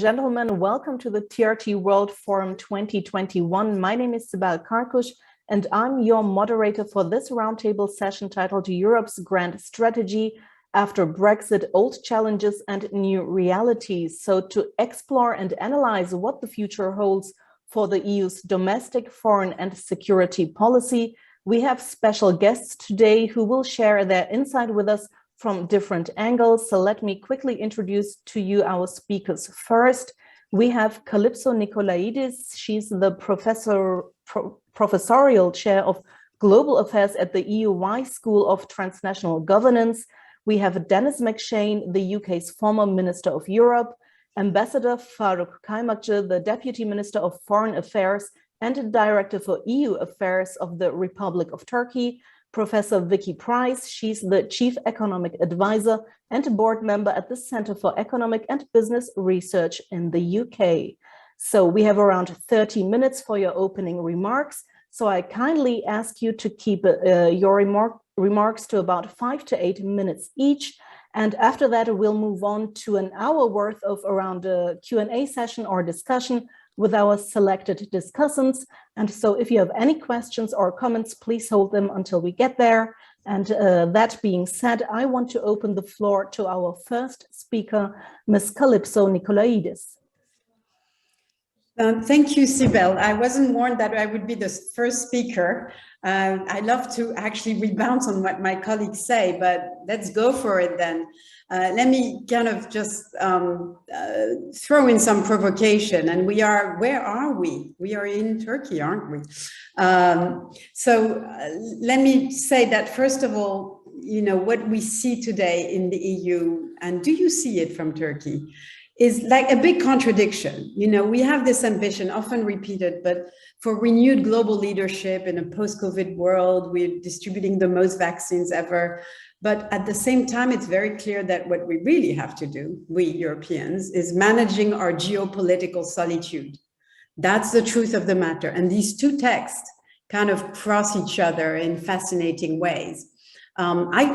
Gentlemen, welcome to the TRT World Forum 2021. My name is Sibel Karkuş, and I'm your moderator for this roundtable session titled Europe's Grand Strategy After Brexit, Old Challenges and New Realities. So to explore and analyze what the future holds for the EU's domestic, foreign and security policy, we have special guests today who will share their insight with us from different angles. So let me quickly introduce to you our speakers. First, we have Kalypso Nicolaidis. She's the professorial chair of global affairs at the EUY School of Transnational Governance. We have Dennis McShane, the UK's former Minister of Europe, Ambassador Faruk Kaymakçı, the Deputy Minister of Foreign Affairs and Director for EU Affairs of the Republic of Turkey, Professor Vicky Price. She's the Chief Economic Advisor and board member at the Center for Economic and Business Research in the UK. So we have around 30 minutes for your opening remarks. So I kindly ask you to keep your remarks to about 5 to 8 minutes each. And after that, we'll move on to an hour worth of around a Q&A session or discussion with our selected discussants. And so if you have any questions or comments, please hold them until we get there. And that being said, I want to open the floor to our first speaker, Ms. Kalypso Nicolaidis. Thank you, Sibel. I wasn't warned that I would be the first speaker. I love to actually rebound on what my colleagues say, but let's go for it then. Let me kind of just throw in some provocation. And where are we? We are in Turkey, aren't we? Let me say that, first of all, you know, what we see today in the EU, and do you see it from Turkey, is like a big contradiction. You know, we have this ambition, often repeated, but for renewed global leadership in a post-COVID world. We're distributing the most vaccines ever. But at the same time, it's very clear that what we really have to do, we Europeans, is managing our geopolitical solitude. That's the truth of the matter. And these two texts kind of cross each other in fascinating ways.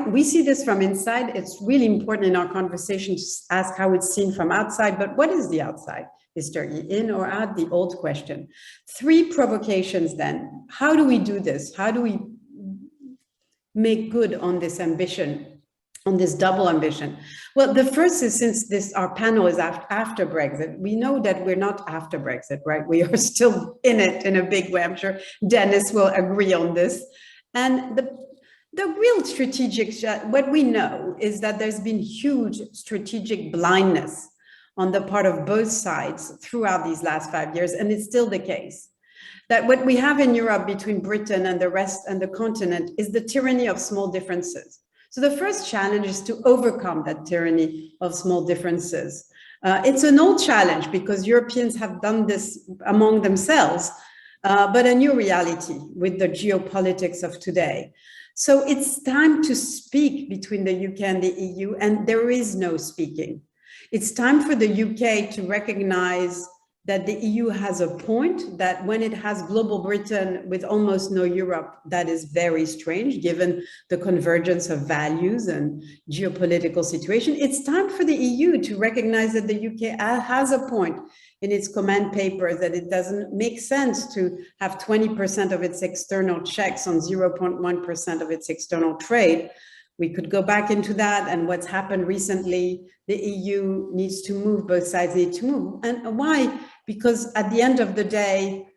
We see this from inside. It's really important in our conversation to ask how it's seen from outside, but what is the outside? Is Turkey in or out? The old question. 3 provocations then. How do we do this? How do we make good on this ambition, on this double ambition? Well, the first is, since our panel is after Brexit, we know that we're not after Brexit, right? We are still in it in a big way. I'm sure Dennis will agree on this. And the real strategic, what we know is that there's been huge strategic blindness on the part of both sides throughout these last 5 years, and it's still the case. That what we have in Europe between Britain and the rest and the continent is the tyranny of small differences. So the first challenge is to overcome that tyranny of small differences. It's an old challenge because Europeans have done this among themselves, but a new reality with the geopolitics of today. So it's time to speak between the UK and the EU, and there is no speaking. It's time for the UK to recognize that the EU has a point, that when it has global Britain with almost no Europe, that is very strange given the convergence of values and geopolitical situation. It's time for the EU to recognize that the UK has a point in its command papers, that it doesn't make sense to have 20% of its external checks on 0.1% of its external trade. We could go back into that and what's happened recently. The EU needs to move, both sides need to move. And why? Because at the end of the day,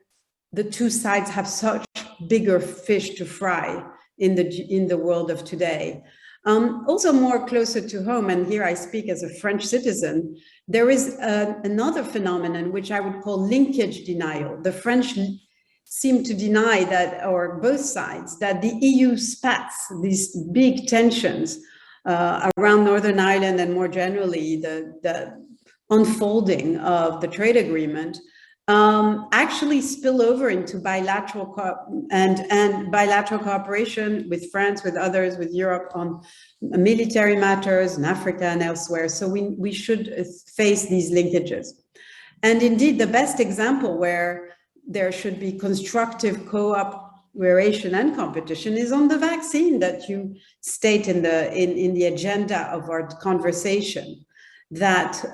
the two sides have such bigger fish to fry in the world of today. Also more closer to home, and here I speak as a French citizen, there is another phenomenon which I would call linkage denial. The French seem to deny that, or both sides, that the EU spats these big tensions around Northern Ireland and more generally the unfolding of the trade agreement actually spill over into bilateral bilateral cooperation with France, with others, with Europe on military matters in Africa and elsewhere. So we should face these linkages. And indeed, the best example where there should be constructive cooperation and competition is on the vaccine that you state in the agenda of our conversation. that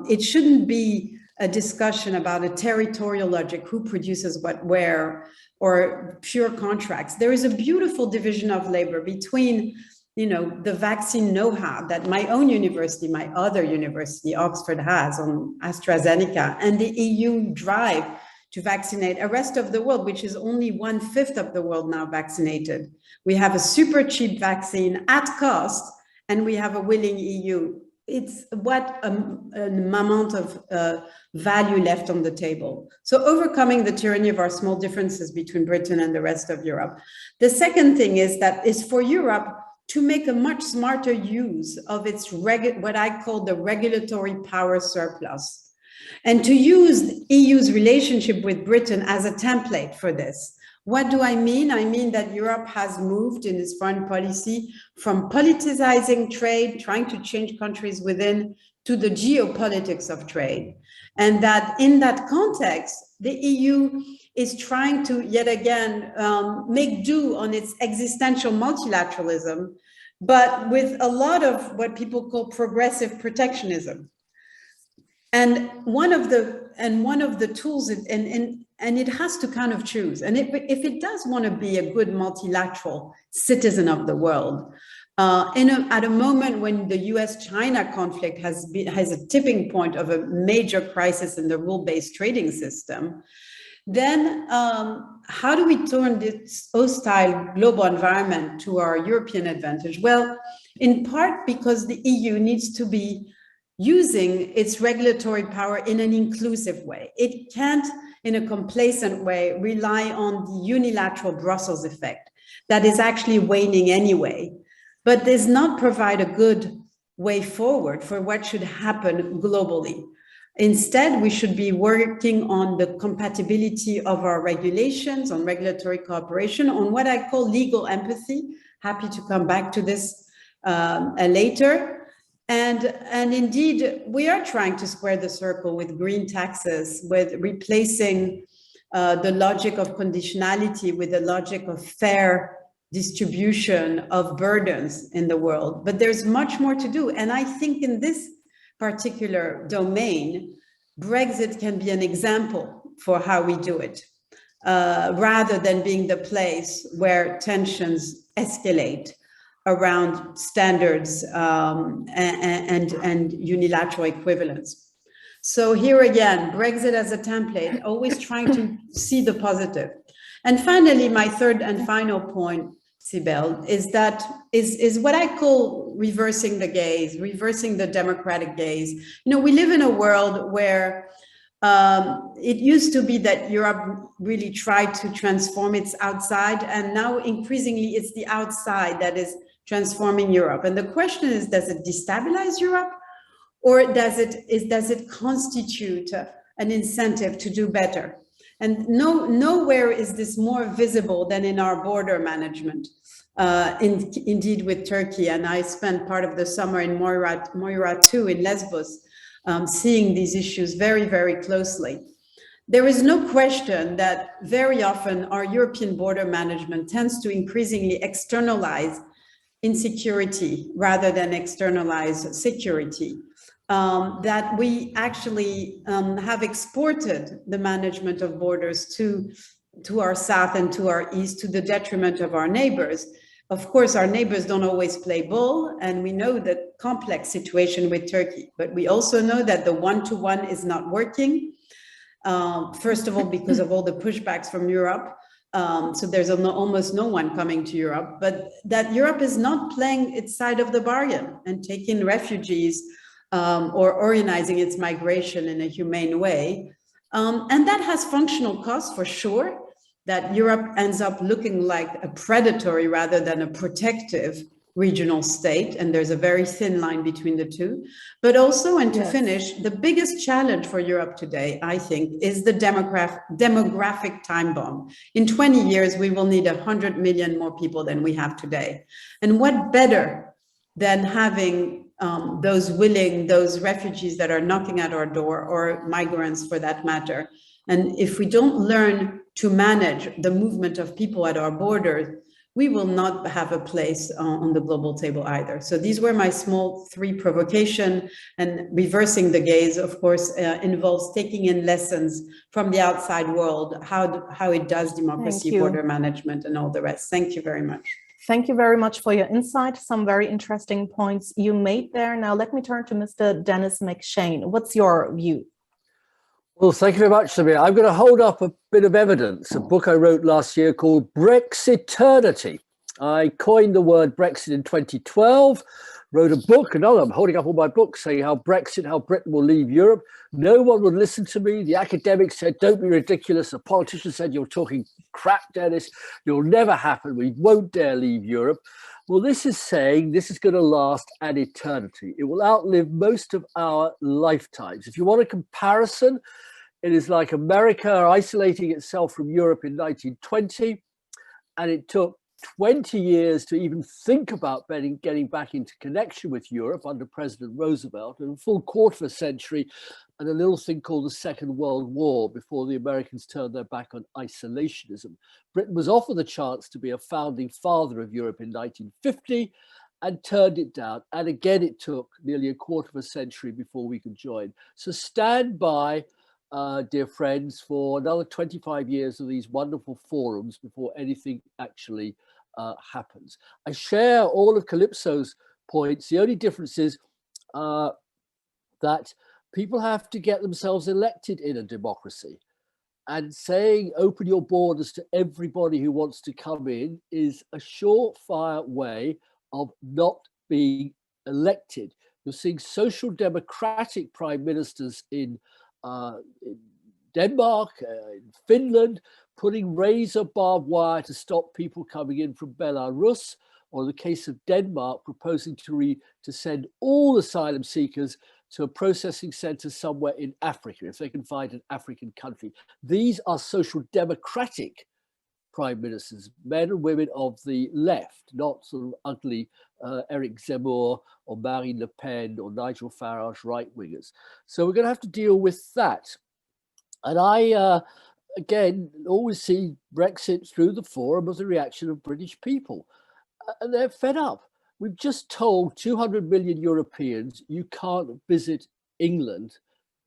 it shouldn't be a discussion about a territorial logic, who produces what, where, or pure contracts. There is a beautiful division of labor between, you know, the vaccine know-how that my own university, my other university, Oxford, has on AstraZeneca, and the EU drive to vaccinate the rest of the world, which is only 1/5 of the world now vaccinated. We have a super cheap vaccine at cost, and we have a willing EU. It's what an amount of value left on the table. So overcoming the tyranny of our small differences between Britain and the rest of Europe. The second thing is that is for Europe to make a much smarter use of its what I call the regulatory power surplus, and to use the EU's relationship with Britain as a template for this. What do I mean? I mean that Europe has moved in its foreign policy from politicizing trade, trying to change countries within, to the geopolitics of trade. And that in that context, the EU is trying to, yet again, make do on its existential multilateralism, but with a lot of what people call progressive protectionism. And one of the tools, and it has to kind of choose. And if it does want to be a good multilateral citizen of the world, at a moment when the US-China conflict has a tipping point of a major crisis in the rule-based trading system, then how do we turn this hostile global environment to our European advantage? Well, in part because the EU needs to be using its regulatory power in an inclusive way. It can't, in a complacent way, rely on the unilateral Brussels effect that is actually waning anyway, but does not provide a good way forward for what should happen globally. Instead, we should be working on the compatibility of our regulations, on regulatory cooperation, on what I call legal empathy. Happy to come back to this later. And indeed, we are trying to square the circle with green taxes, with replacing the logic of conditionality with the logic of fair distribution of burdens in the world. But there's much more to do. And I think in this particular domain, Brexit can be an example for how we do it, rather than being the place where tensions escalate around standards and unilateral equivalence. So here again, Brexit as a template, always trying to see the positive. And finally, my third and final point, Sibel, is what I call reversing the gaze, reversing the democratic gaze. You know, we live in a world where it used to be that Europe really tried to transform its outside, and now increasingly it's the outside that is transforming Europe. And the question is, does it destabilize Europe, or does it constitute an incentive to do better? And nowhere is this more visible than in our border management, indeed with Turkey. And I spent part of the summer in Moira 2 in Lesbos, seeing these issues very, very closely. There is no question that very often our European border management tends to increasingly externalize insecurity rather than externalize security. That we actually have exported the management of borders to our south and to our east to the detriment of our neighbors. Of course, our neighbors don't always play ball, and we know the complex situation with Turkey, but we also know that the one-to-one is not working. First of all, because of all the pushbacks from Europe. So there's almost no one coming to Europe, but that Europe is not playing its side of the bargain and taking refugees or organizing its migration in a humane way. And that has functional costs for sure, that Europe ends up looking like a predatory rather than a protective regional state. And there's a very thin line between the two. But also, and to finish, the biggest challenge for Europe today, I think, is the demographic time bomb. In 20 years, we will need 100 million more people than we have today. And what better than having those refugees that are knocking at our door, or migrants for that matter. And if we don't learn to manage the movement of people at our borders, we will not have a place on the global table either. So these were my small 3 provocation, and reversing the gaze, of course, involves taking in lessons from the outside world, how it does democracy, border management, and all the rest. Thank you very much. Thank you very much for your insight. Some very interesting points you made there. Now let me turn to Mr. Dennis McShane. What's your view? Well, thank you very much, Samir. I'm going to hold up a bit of evidence, a book I wrote last year called Brexiternity. I coined the word Brexit in 2012, wrote a book, another, I'm holding up all my books, saying how Britain will leave Europe. No one would listen to me. The academics said, don't be ridiculous. The politicians said, you're talking crap, Dennis. It'll never happen. We won't dare leave Europe. Well, this is saying this is going to last an eternity. It will outlive most of our lifetimes. If you want a comparison, it is like America isolating itself from Europe in 1920, and it took 20 years to even think about getting back into connection with Europe under President Roosevelt, and a full quarter of a century and a little thing called the Second World War before the Americans turned their back on isolationism. Britain was offered the chance to be a founding father of Europe in 1950 and turned it down. And again, it took nearly a quarter of a century before we could join. So stand by, dear friends, for another 25 years of these wonderful forums before anything actually happens. I share all of Kalypso's points. The only difference is that people have to get themselves elected in a democracy. And saying open your borders to everybody who wants to come in is a surefire way of not being elected. You're seeing social democratic prime ministers in Denmark, in Finland, putting razor barbed wire to stop people coming in from Belarus, or in the case of Denmark, proposing to send all asylum seekers to a processing center somewhere in Africa, if they can find an African country. These are social democratic prime ministers, men and women of the left, not sort of ugly Eric Zemmour or Marine Le Pen or Nigel Farage right-wingers. So we're going to have to deal with that. And I, again, always see Brexit through the forum as a reaction of British people. And they're fed up. We've just told 200 million Europeans you can't visit England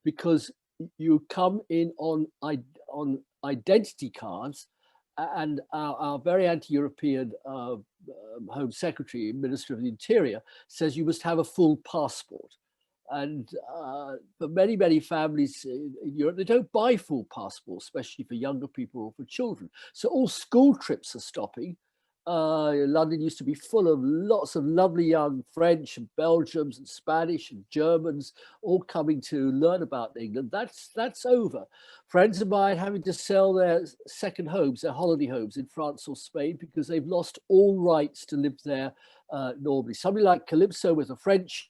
because you come in on identity cards, and our very anti-European Home Secretary, Minister of the Interior, says you must have a full passport. And for many, many families in Europe, they don't buy full passports, especially for younger people or for children. So all school trips are stopping. London used to be full of lots of lovely young French and Belgians and Spanish and Germans all coming to learn about England. That's over. Friends of mine having to sell their second homes, their holiday homes in France or Spain because they've lost all rights to live there normally. Somebody like Kalypso with a French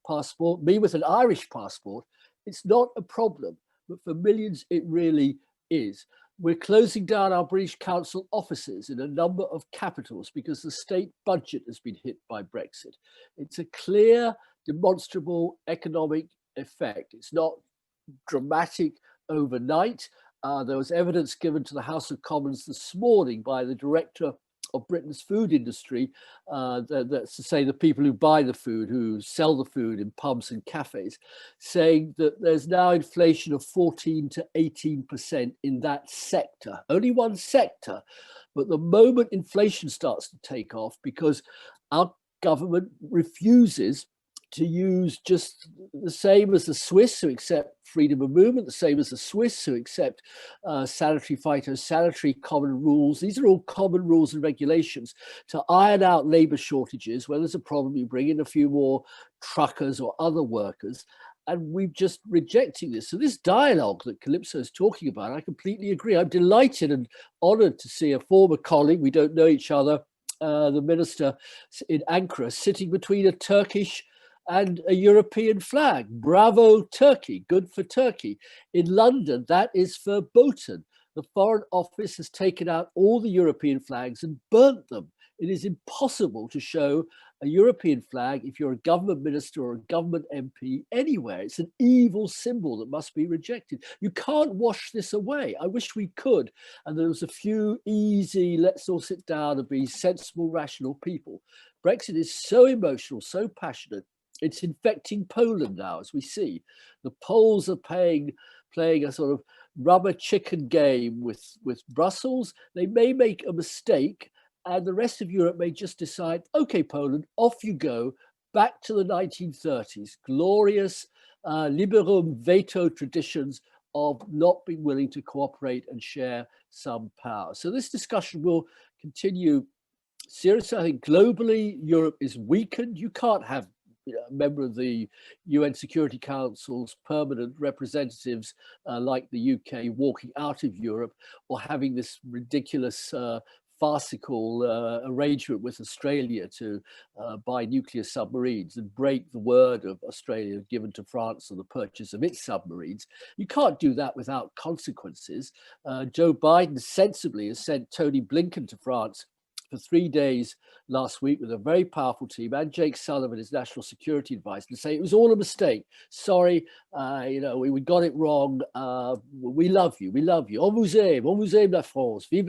passport, me with an Irish passport, it's not a problem. But for millions, it really is. We're closing down our British Council offices in a number of capitals because the state budget has been hit by Brexit. It's a clear, demonstrable economic effect. It's not dramatic overnight. There was evidence given to the House of Commons this morning by the director of Britain's food industry, that's to say the people who buy the food, who sell the food in pubs and cafes, saying that there's now inflation of 14 to 18% in that sector, only one sector. But the moment inflation starts to take off, because our government refuses to use just the same as the Swiss who accept freedom of movement, the same as the Swiss who accept sanitary, phytosanitary common rules. These are all common rules and regulations to iron out labor shortages. When there's a problem, you bring in a few more truckers or other workers. And we're just rejecting this. So this dialogue that Kalypso is talking about, I completely agree. I'm delighted and honored to see a former colleague, we don't know each other, the minister in Ankara, sitting between a Turkish and a European flag. Bravo, Turkey, good for Turkey. In London, that is verboten. The Foreign Office has taken out all the European flags and burnt them It is impossible to show a European flag if you're a government minister or a government MP anywhere. It's an evil symbol that must be rejected. You can't wash this away. I wish we could. And there was a few easy, let's all sit down and be sensible, rational people. Brexit is so emotional, so passionate. It's infecting Poland now, as we see. The Poles are playing a sort of rubber chicken game with Brussels. They may make a mistake, and the rest of Europe may just decide, okay, Poland, off you go, back to the 1930s, glorious liberum veto traditions of not being willing to cooperate and share some power. So this discussion will continue seriously. I think globally, Europe is weakened. You can't have a member of the UN Security Council's permanent representatives like the UK walking out of Europe, or having this ridiculous farcical arrangement with Australia to buy nuclear submarines and break the word of Australia given to France on the purchase of its submarines. You can't do that without consequences. Joe Biden sensibly has sent Tony Blinken to France for 3 days last week with a very powerful team, and Jake Sullivan, his national security advisor, to say it was all a mistake. Sorry, we got it wrong. We love you. We love you. On vous aime la France. Vive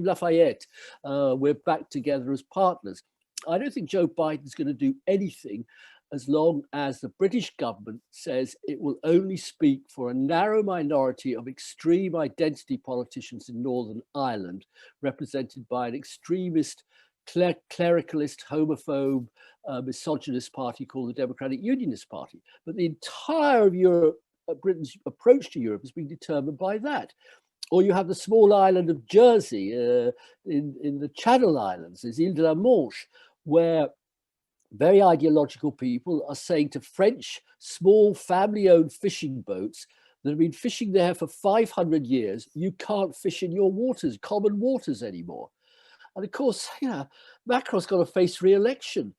Lafayette. We're back together as partners. I don't think Joe Biden's going to do anything as long as the British government says it will only speak for a narrow minority of extreme identity politicians in Northern Ireland, represented by an extremist, clericalist, homophobe, misogynist party called the Democratic Unionist Party. But the entire of Europe, Britain's approach to Europe has been determined by that. Or you have the small island of Jersey in the Channel Islands, there's Ile de la Manche, where very ideological people are saying to French small family-owned fishing boats that have been fishing there for 500 years, you can't fish in your waters, common waters anymore. And of course, Macron's got to face re-election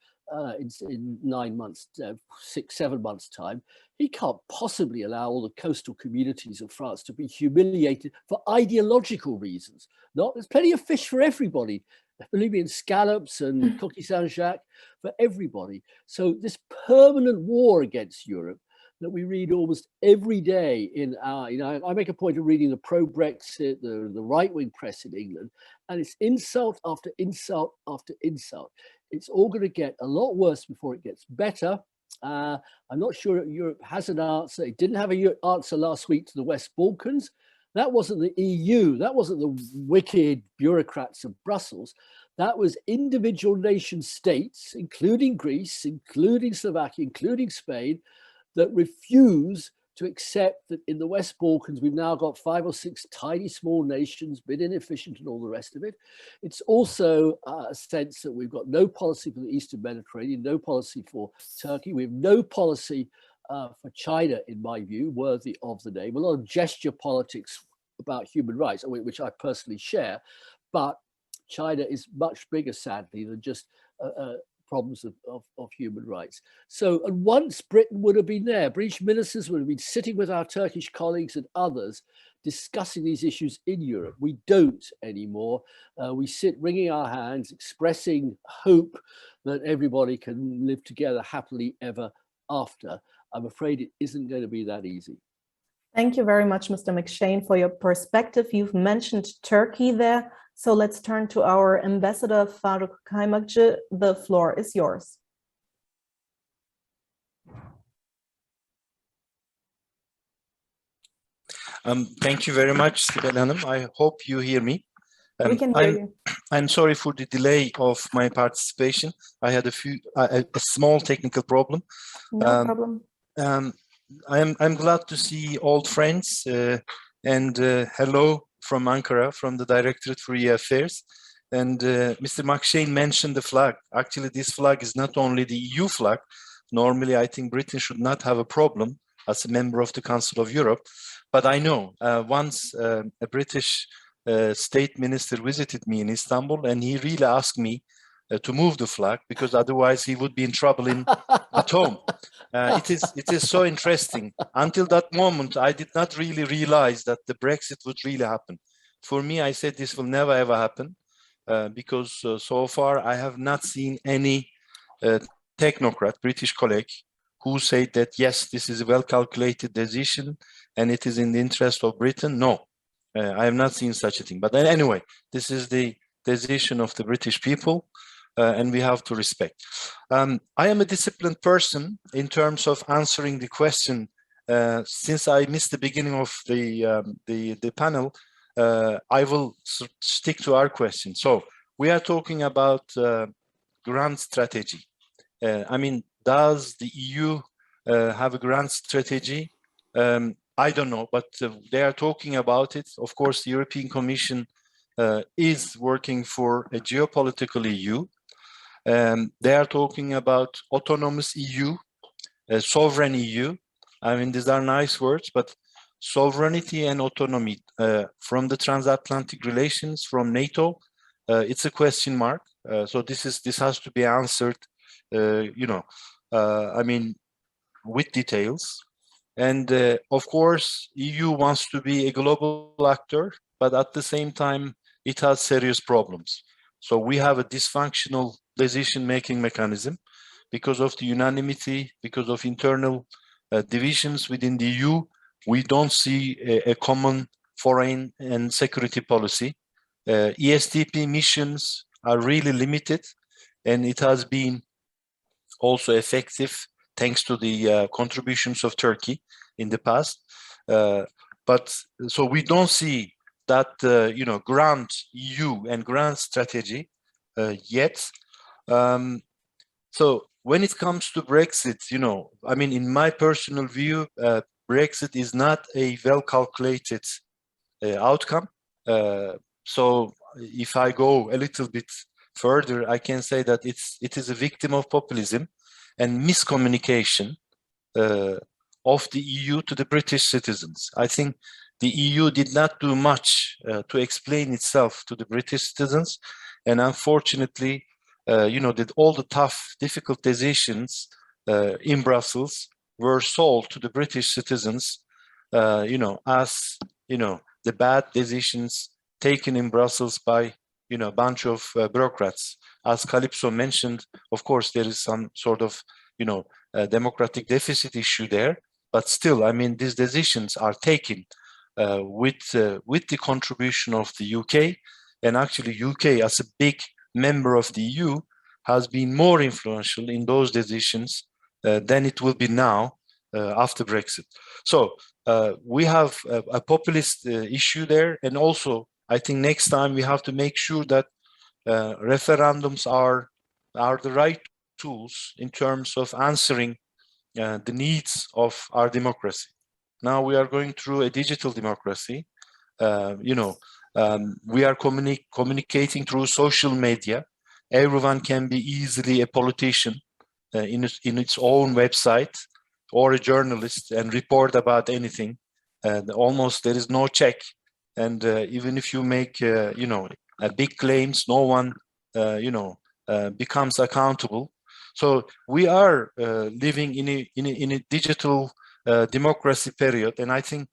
in 9 months, 6-7 months time. He can't possibly allow all the coastal communities of France to be humiliated for ideological reasons. There's plenty of fish for everybody. Believe me, in scallops and coquilles Saint-Jacques for everybody. So this permanent war against Europe that we read almost every day in our, I make a point of reading the pro-Brexit, the right-wing press in England, and it's insult after insult after insult. It's all going to get a lot worse before it gets better. I'm not sure Europe has an answer. It didn't have an answer last week to the West Balkans. That wasn't the EU. That wasn't the wicked bureaucrats of Brussels. That was individual nation states, including Greece, including Slovakia, including Spain, that refuse to accept that in the West Balkans, we've now got 5 or 6 tiny small nations, a bit inefficient and all the rest of it. It's also a sense that we've got no policy for the Eastern Mediterranean, no policy for Turkey. We have no policy for China, in my view, worthy of the name. A lot of gesture politics about human rights, which I personally share, but China is much bigger, sadly, than just problems of human rights. So, and once Britain would have been there, British ministers would have been sitting with our Turkish colleagues and others discussing these issues in Europe. We don't anymore. We sit wringing our hands, expressing hope that everybody can live together happily ever after. I'm afraid it isn't going to be that easy. Thank you very much, Mr. McShane, for your perspective. You've mentioned Turkey there. So let's turn to our ambassador, Faruk Kaymakçı. The floor is yours. Thank you very much, Sibel Hanım. I hope you hear me. We can hear you. I'm sorry for the delay of my participation. I had a small technical problem. No problem. I'm glad to see old friends and hello from Ankara, from the Directorate for EU Affairs. And Mr. McShane mentioned the flag. Actually, this flag is not only the EU flag. Normally, I think Britain should not have a problem as a member of the Council of Europe. But I know once a British state minister visited me in Istanbul, and he really asked me to move the flag, because otherwise he would be in trouble at home. It is so interesting. Until that moment, I did not really realize that the Brexit would really happen. For me, I said this will never ever happen. because so far I have not seen any technocrat, British colleague, who said that, yes, this is a well-calculated decision and it is in the interest of Britain. No, I have not seen such a thing. But anyway, this is the decision of the British people, and we have to respect. I am a disciplined person in terms of answering the question. Since I missed the beginning of the panel, I will stick to our question. So we are talking about grand strategy. I mean, does the EU have a grand strategy? I don't know, but they are talking about it. Of course, the European Commission is working for a geopolitical EU. They are talking about autonomous EU, a sovereign EU. I mean, these are nice words, but sovereignty and autonomy from the transatlantic relations, from NATO, it's a question mark. So this has to be answered, I mean, with details. And of course, EU wants to be a global actor, but at the same time, it has serious problems. So we have a dysfunctional decision-making mechanism because of the unanimity, because of internal divisions within the EU. We don't see a common foreign and security policy. ESDP missions are really limited, and it has been also effective thanks to the contributions of Turkey in the past. But so we don't see that grand EU and grand strategy yet. So when it comes to Brexit, I mean, in my personal view, Brexit is not a well-calculated outcome. So if I go a little bit further, I can say that it is a victim of populism and miscommunication of the EU to the British citizens. I think the EU did not do much to explain itself to the British citizens, and unfortunately, all the tough, difficult decisions in Brussels were sold to the British citizens, as the bad decisions taken in Brussels by a bunch of bureaucrats. As Kalypso mentioned, of course, there is some sort of democratic deficit issue there, but still, I mean, these decisions are taken with the contribution of the UK, and actually UK as a big member of the EU has been more influential in those decisions than it will be now after Brexit. So we have a populist issue there, and also I think next time we have to make sure that referendums are the right tools in terms of answering the needs of our democracy. Now we are going through a digital democracy. We are communicating through social media. Everyone can be easily a politician in its own website or a journalist and report about anything. Almost there is no check. And even if you make, big claims, no one, becomes accountable. So we are living in a digital democracy period, and I think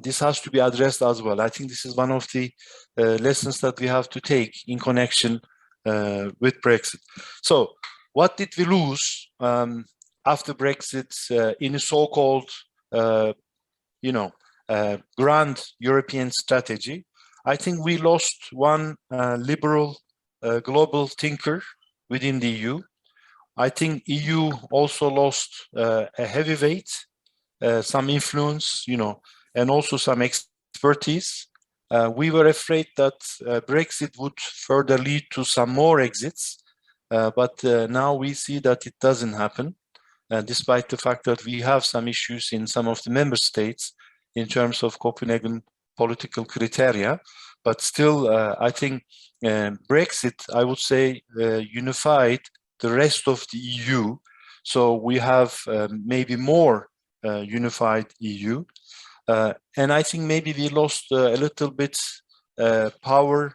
this has to be addressed as well. I think this is one of the lessons that we have to take in connection with Brexit. So what did we lose after Brexit in a so-called, grand European strategy? I think we lost one liberal global thinker within the EU. I think EU also lost a heavyweight, some influence, and also some expertise. We were afraid that Brexit would further lead to some more exits, but now we see that it doesn't happen, despite the fact that we have some issues in some of the member states in terms of Copenhagen political criteria. But still, I think Brexit, I would say, unified the rest of the EU. So we have maybe more unified EU. And I think maybe we lost a little bit power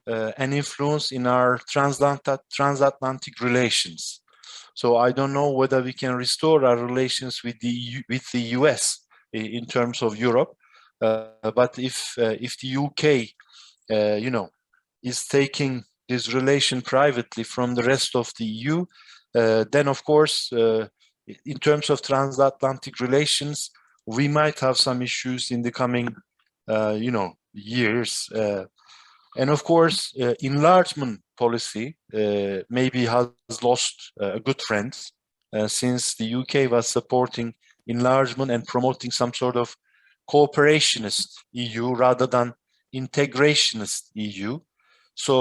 and influence in our transatlantic relations. So I don't know whether we can restore our relations with the US in terms of Europe. But if the UK, is taking this relation privately from the rest of the EU, then of course, in terms of transatlantic relations, we might have some issues in the coming, years. And of course, enlargement policy maybe has lost a good friend since the UK was supporting enlargement and promoting some sort of cooperationist EU rather than integrationist EU. So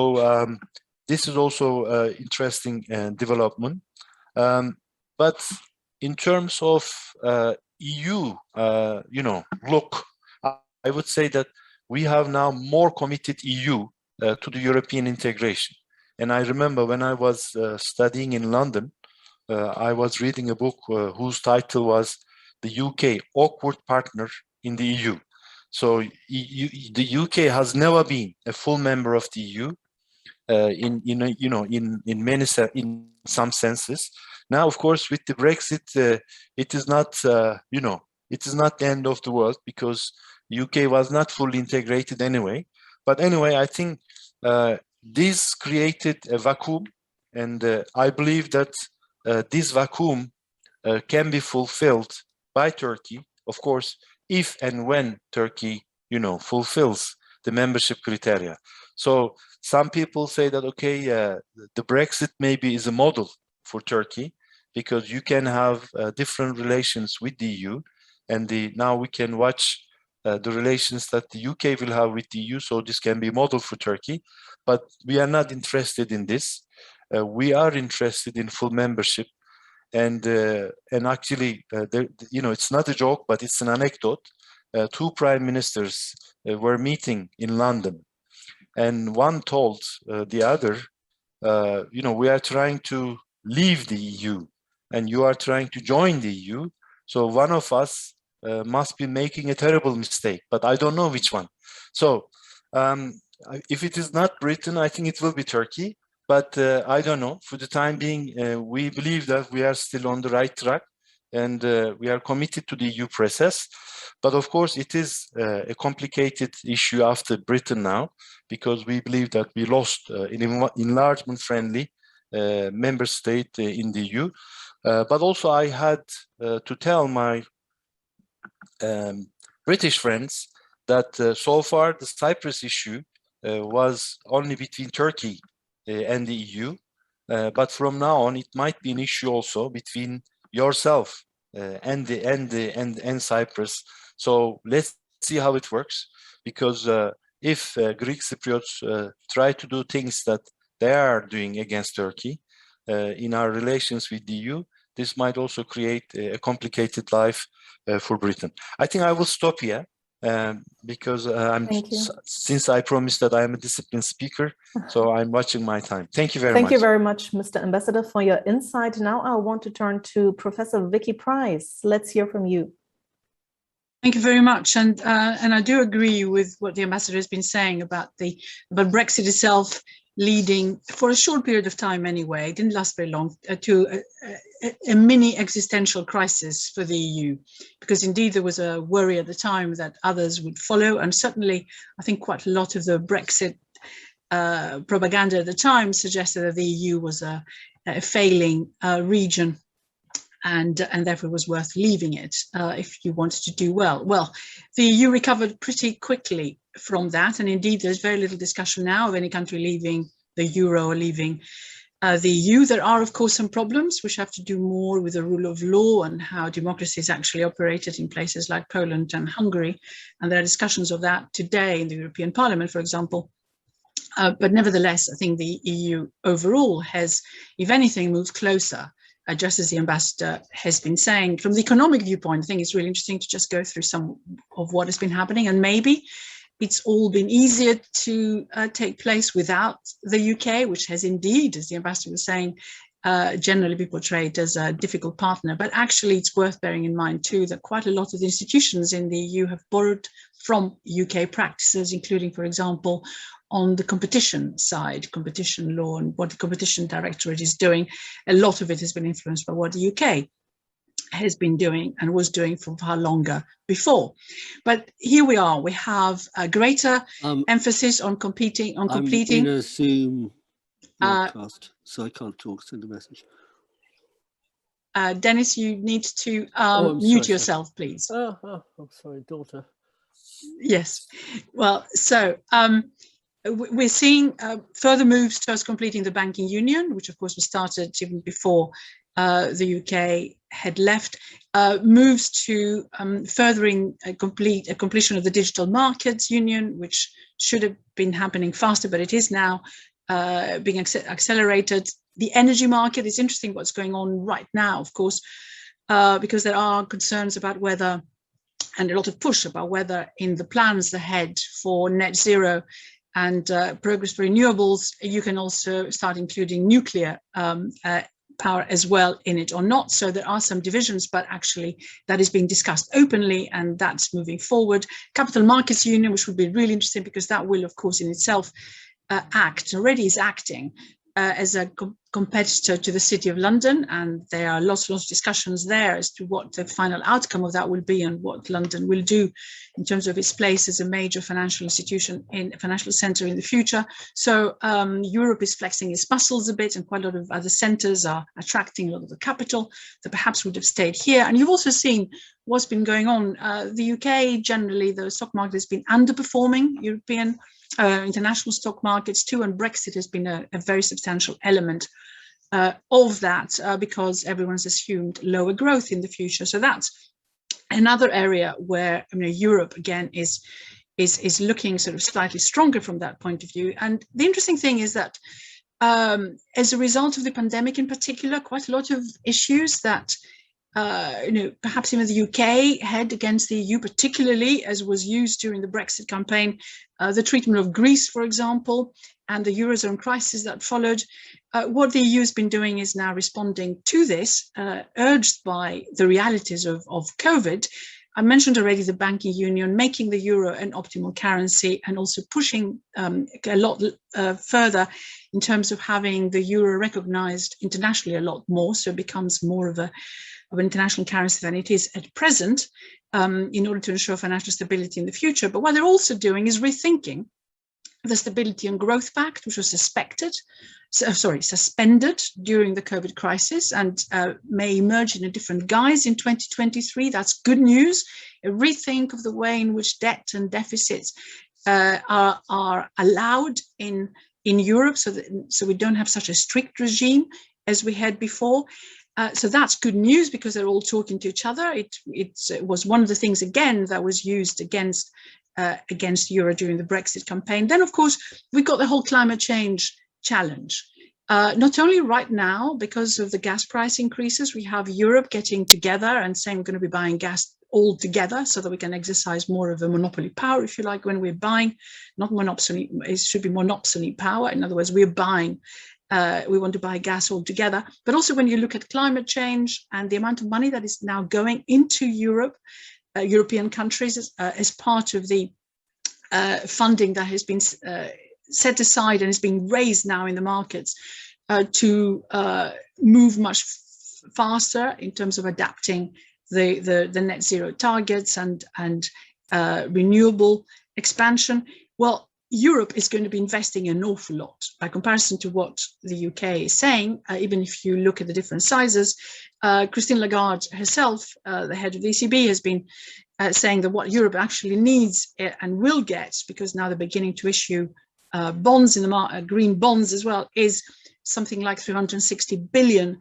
this is also an interesting development. But in terms of EU, look, I would say that we have now more committed EU to the European integration. And I remember when I was studying in London, I was reading a book whose title was The UK, Awkward Partner in the EU. So the UK has never been a full member of the EU in some senses. Now, of course, with the Brexit, it is not it is not the end of the world, because UK was not fully integrated anyway. But anyway, I think this created a vacuum, and I believe that this vacuum can be fulfilled by Turkey, of course, if and when Turkey, fulfills the membership criteria. So some people say that, okay, the Brexit maybe is a model for Turkey, because you can have different relations with the EU, and now we can watch the relations that the UK will have with the EU. So this can be a model for Turkey, but we are not interested in this. We are interested in full membership. And actually, it's not a joke, but it's an anecdote. Two prime ministers were meeting in London, and one told the other, we are trying to leave the EU, and you are trying to join the EU. So one of us must be making a terrible mistake, but I don't know which one. So if it is not Britain, I think it will be Turkey. But I don't know. For the time being, we believe that we are still on the right track, and we are committed to the EU process. But of course, it is a complicated issue after Britain now, because we believe that we lost an enlargement-friendly member state in the EU. But also, I had to tell my British friends that so far the Cyprus issue was only between Turkey and the EU, but from now on it might be an issue also between yourself and Cyprus. So let's see how it works, because if Greek Cypriots try to do things that they are doing against Turkey in our relations with the EU, this might also create a complicated life for Britain. I think I will stop here. Because since I promised that I am a disciplined speaker, so I'm watching my time. Thank you very much. Thank you very much, Mr. Ambassador, for your insight. Now I want to turn to Professor Vicky Price. Let's hear from you. Thank you very much, and I do agree with what the ambassador has been saying about Brexit itself leading, for a short period of time anyway, it didn't last very long, to a mini existential crisis for the EU, because indeed there was a worry at the time that others would follow, and certainly I think quite a lot of the Brexit propaganda at the time suggested that the EU was a failing region, and therefore was worth leaving it if you wanted to do well. Well, the EU recovered pretty quickly from that, and indeed there's very little discussion now of any country leaving the euro or leaving the EU. There are, of course, some problems which have to do more with the rule of law and how democracy is actually operated in places like Poland and Hungary, and there are discussions of that today in the European Parliament, for example. But nevertheless, I think the EU overall has, if anything, moved closer, just as the ambassador has been saying. From the economic viewpoint, I think it's really interesting to just go through some of what has been happening, and maybe it's all been easier to take place without the UK, which has indeed, as the ambassador was saying, generally been portrayed as a difficult partner. But actually, it's worth bearing in mind too that quite a lot of the institutions in the EU have borrowed from UK practices, including, for example, on the competition side, competition law and what the Competition Directorate is doing. A lot of it has been influenced by what the UK has been doing and was doing for far longer before. But here we are, we have a greater emphasis on completing. I'm going to assume broadcast, so I can't talk. Send a message. Dennis, you need to mute yourself, please. Oh, I'm sorry, daughter. Yes. Well, so we're seeing further moves towards completing the banking union, which of course was started even before the UK had left, moves to furthering a completion of the digital markets union, which should have been happening faster, but it is now being accelerated. The energy market is interesting what's going on right now, of course, because there are concerns about whether, and a lot of push about whether in the plans ahead for net zero and progress for renewables, you can also start including nuclear power as well in it or not. So there are some divisions, but actually that is being discussed openly and that's moving forward. Capital Markets Union, which would be really interesting because that will, of course, in itself already is acting as a competitor to the City of London, and there are lots of discussions there as to what the final outcome of that will be and what London will do in terms of its place as a major financial institution in a financial centre in the future. So Europe is flexing its muscles a bit, and quite a lot of other centres are attracting a lot of the capital that perhaps would have stayed here. And you've also seen what's been going on. The UK, generally, the stock market has been underperforming European international stock markets too, and Brexit has been a very substantial element of that because everyone's assumed lower growth in the future. So that's another area where Europe again is looking sort of slightly stronger from that point of view. And the interesting thing is that as a result of the pandemic in particular, quite a lot of issues that perhaps even the UK had against the EU, particularly as was used during the Brexit campaign, the treatment of Greece, for example, and the Eurozone crisis that followed. What the EU has been doing is now responding to this, urged by the realities of COVID. I mentioned already the banking union, making the euro an optimal currency, and also pushing a lot further in terms of having the euro recognized internationally a lot more, so it becomes more of an international currency than it is at present, in order to ensure financial stability in the future. But what they're also doing is rethinking the Stability and Growth Pact, which was suspended during the COVID crisis and may emerge in a different guise in 2023. That's good news. A rethink of the way in which debt and deficits are allowed in Europe, so we don't have such a strict regime as we had before. So that's good news because they're all talking to each other. It was one of the things, again, that was used against Euro during the Brexit campaign. Then, of course, we've got the whole climate change challenge. Not only right now, because of the gas price increases, we have Europe getting together and saying we're going to be buying gas all together so that we can exercise more of a monopoly power, if you like, when we're buying, not monopsony, it should be monopsony power. In other words, we're buying. We want to buy gas altogether. But also when you look at climate change and the amount of money that is now going into Europe, European countries as part of the funding that has been set aside and is being raised now in the markets to move much faster in terms of adapting the net zero targets and renewable expansion. Well, Europe is going to be investing an awful lot by comparison to what the UK is saying, even if you look at the different sizes. Christine Lagarde herself, the head of the ECB, has been saying that what Europe actually needs and will get, because now they're beginning to issue bonds in the market, green bonds as well, is something like 360 billion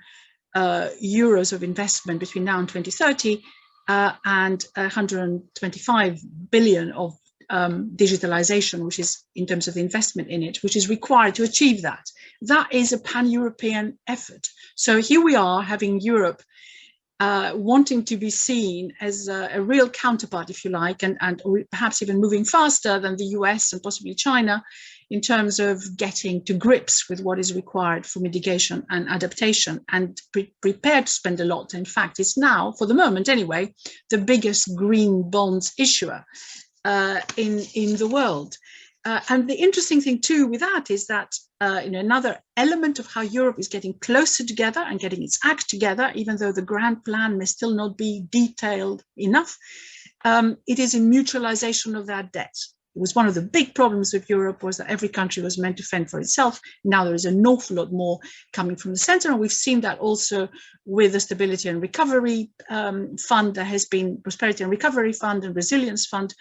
euros of investment between now and 2030 and 125 billion of digitalization, which is in terms of the investment in it, which is required to achieve that. That is a pan-European effort. So here we are having Europe wanting to be seen as a real counterpart, if you like, and perhaps even moving faster than the US and possibly China in terms of getting to grips with what is required for mitigation and adaptation, and prepared to spend a lot. In fact, it's now, for the moment anyway, the biggest green bonds issuer in the world. And the interesting thing too with that is that another element of how Europe is getting closer together and getting its act together, even though the grand plan may still not be detailed enough, it is in mutualization of that debt. It was one of the big problems with Europe, was that every country was meant to fend for itself. Now there is an awful lot more coming from the center, and we've seen that also with the Stability and Recovery Fund. There has been Prosperity and Recovery Fund and Resilience Fund,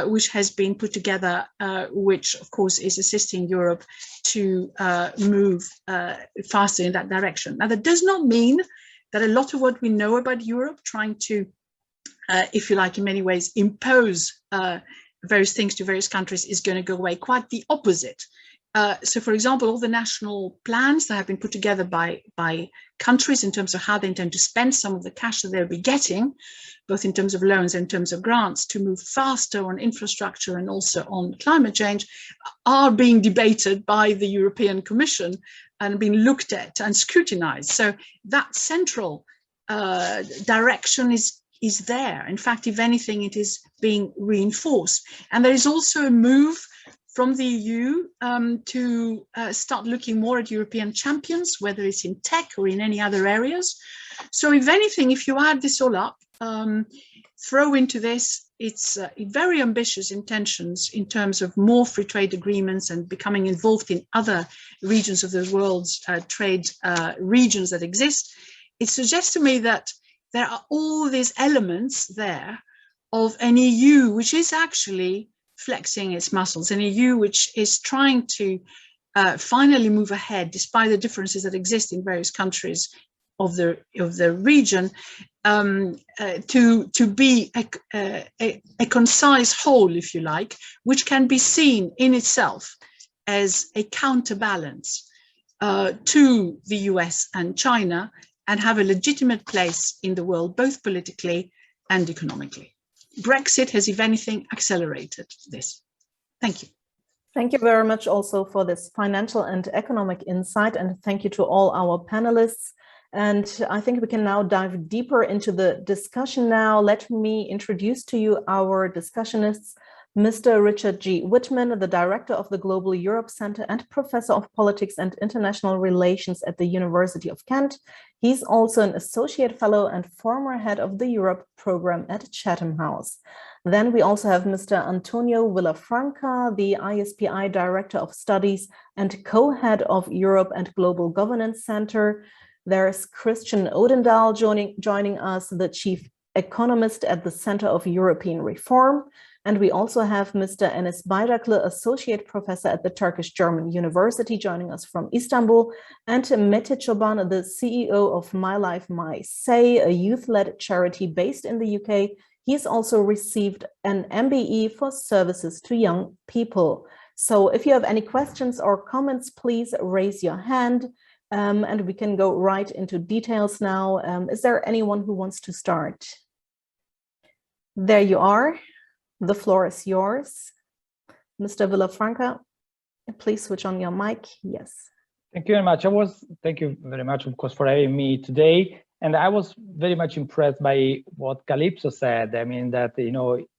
which has been put together, which of course is assisting Europe to move faster in that direction. Now, that does not mean that a lot of what we know about Europe, trying to, if you like, in many ways impose various things to various countries, is going to go away. Quite the opposite. So, for example, all the national plans that have been put together by countries in terms of how they intend to spend some of the cash that they'll be getting, both in terms of loans and in terms of grants, to move faster on infrastructure and also on climate change, are being debated by the European Commission and being looked at and scrutinized. So that central direction is there. In fact, if anything, it is being reinforced. And there is also a move from the EU to start looking more at European champions, whether it's in tech or in any other areas. So if anything, if you add this all up, throw into this, it's very ambitious intentions in terms of more free trade agreements and becoming involved in other regions of the world's trade regions that exist. It suggests to me that there are all these elements there of an EU which is actually flexing its muscles, an EU which is trying to finally move ahead despite the differences that exist in various countries of the region, to be a concise whole, if you like, which can be seen in itself as a counterbalance to the US and China, and have a legitimate place in the world, both politically and economically. Brexit has, if anything, accelerated this. Thank you. Thank you very much also for this financial and economic insight, and thank you to all our panelists. And I think we can now dive deeper into the discussion now. Let me introduce to you our discussionists, Mr. Richard G. Whitman, the director of the Global Europe Center and professor of politics and international relations at the University of Kent. He's also an associate fellow and former head of the Europe program at Chatham House. Then we also have Mr. Antonio Villafranca, the ISPI Director of Studies and co-head of Europe and Global Governance Center. There's Christian Odendahl joining us, the chief economist at the Center of European Reform. And we also have Mr. Enes Bayraklı, associate professor at the Turkish-German University, joining us from Istanbul, and Mete Çoban, the CEO of My Life, My Say, a youth-led charity based in the UK. He's also received an MBE for services to young people. So if you have any questions or comments, please raise your hand, and we can go right into details now. Is there anyone who wants to start? There you are. The floor is yours. Mr. Villafranca, please switch on your mic. Yes. Thank you very much. Thank you very much, of course, for having me today. And I was very much impressed by what Kalypso said. I mean, that,